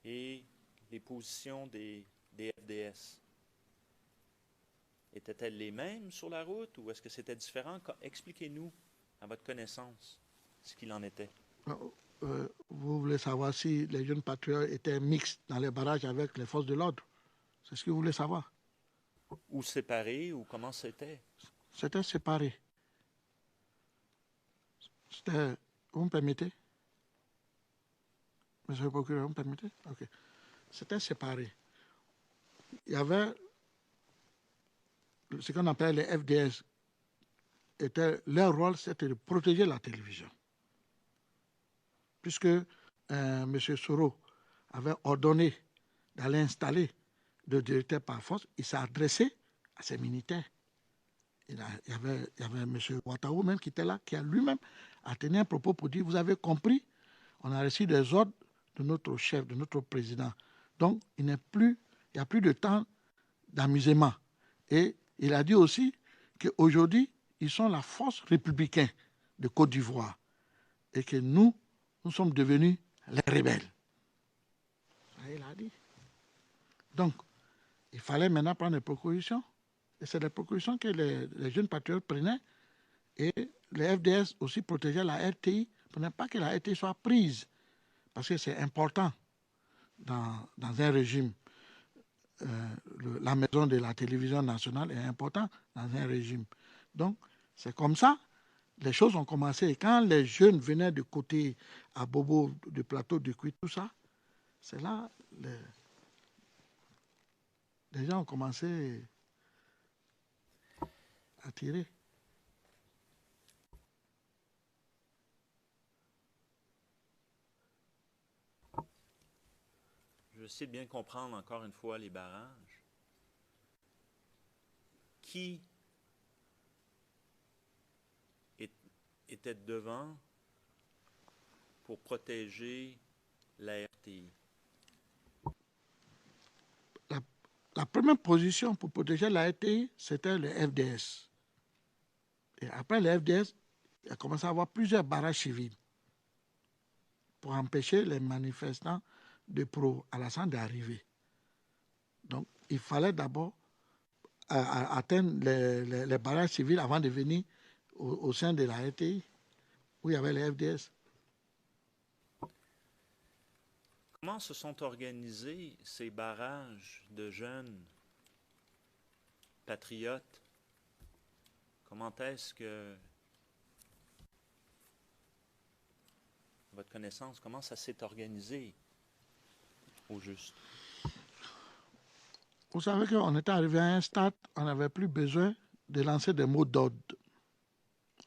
et les positions des FDS. Étaient-elles les mêmes sur la route ou est-ce que c'était différent? Expliquez-nous, à votre connaissance, ce qu'il en était. Vous voulez savoir si les jeunes patriotes étaient mixtes dans les barrages avec les forces de l'ordre? C'est ce que vous voulez savoir? Ou séparés, ou comment c'était? C'était séparé. Vous me permettez? Monsieur le procureur, vous me permettez? Ok. C'était séparé. Il y avait ce qu'on appelle les FDS. Leur rôle, c'était de protéger la télévision. Puisque M. Soro avait ordonné d'aller installer le directeur par force, il s'est adressé à ses militaires. Il y avait M. Ouattara même qui était là, qui a lui-même tenu un propos pour dire, vous avez compris, on a reçu des ordres de notre chef, de notre président. Donc, il n'y a plus de temps d'amusement. Et il a dit aussi qu'aujourd'hui, ils sont la force républicaine de Côte d'Ivoire et que nous sommes devenus les rebelles. Ça, il a dit. Donc, il fallait maintenant prendre des précautions. Et c'est des précautions que les jeunes patriotes prenaient. Et les FDS aussi protégeaient la RTI pour ne pas que la RTI soit prise. Parce que c'est important. dans un régime. La maison de la télévision nationale est importante dans un régime. Donc, c'est comme ça, les choses ont commencé. Et quand les jeunes venaient de côté à Bobo, du plateau de Cuit, tout ça, c'est là les gens ont commencé à tirer. Je vais essayer de bien comprendre encore une fois les barrages. Qui était devant pour protéger la RTI? La première position pour protéger la RTI, c'était le FDS. Et après le FDS, il a commencé à avoir plusieurs barrages civils pour empêcher les manifestants de pro-Alassane d'arriver. Donc, il fallait d'abord atteindre les barrages civils avant de venir au sein de la RTI, où il y avait les FDS. Comment se sont organisés ces barrages de jeunes patriotes? Comment est-ce que, à votre connaissance, comment ça s'est organisé au juste? Vous savez qu'on était arrivé à un stade, on n'avait plus besoin de lancer des mots d'ordre.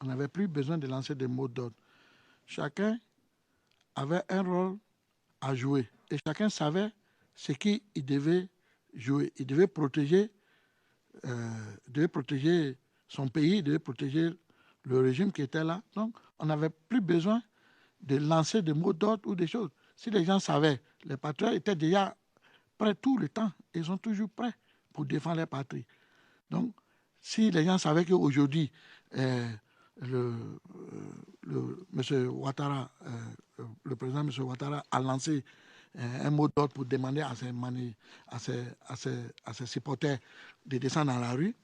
On n'avait plus besoin de lancer des mots d'ordre. Chacun avait un rôle à jouer. Et chacun savait ce qu'il devait jouer. Il devait protéger son pays, il devait protéger le régime qui était là. Donc, on n'avait plus besoin de lancer des mots d'ordre ou des choses. Si les gens savaient, les patriotes étaient déjà prêts tout le temps. Ils sont toujours prêts pour défendre leur patrie. Donc, si les gens savaient qu'aujourd'hui, M. Ouattara, le président M. Ouattara a lancé un mot d'ordre pour demander à ses supporters de descendre dans la rue,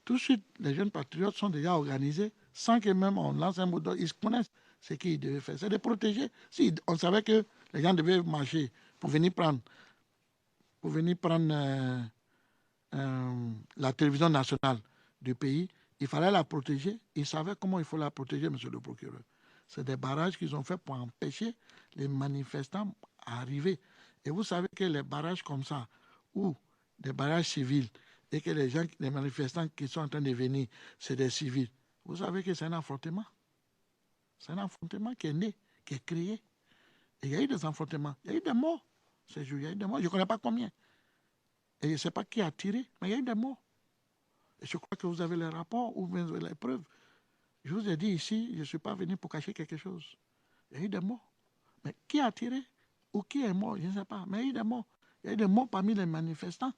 tout de suite, les jeunes patriotes sont déjà organisés sans que même on lance un mot d'ordre. Ils connaissent ce qu'ils devaient faire. C'est de protéger. Si on savait que les gens devaient marcher pour venir prendre la télévision nationale du pays, il fallait la protéger. Ils savaient comment il faut la protéger, monsieur le procureur. C'est des barrages qu'ils ont fait pour empêcher les manifestants à arriver. Et vous savez que les barrages comme ça, ou des barrages civils, et que les manifestants qui sont en train de venir, c'est des civils, vous savez que c'est un affrontement. C'est un affrontement qui est né, qui est créé. Et il y a eu des affrontements, il y a eu des morts. Il y a eu des morts, je ne connais pas combien. Et je ne sais pas qui a tiré, mais il y a eu des morts. Et je crois que vous avez les rapports ou bien les preuves. Je vous ai dit ici, je ne suis pas venu pour cacher quelque chose. Il y a eu des morts. Mais qui a tiré ou qui est mort, je ne sais pas. Mais il y a eu des morts. Il y a eu des morts parmi les manifestants.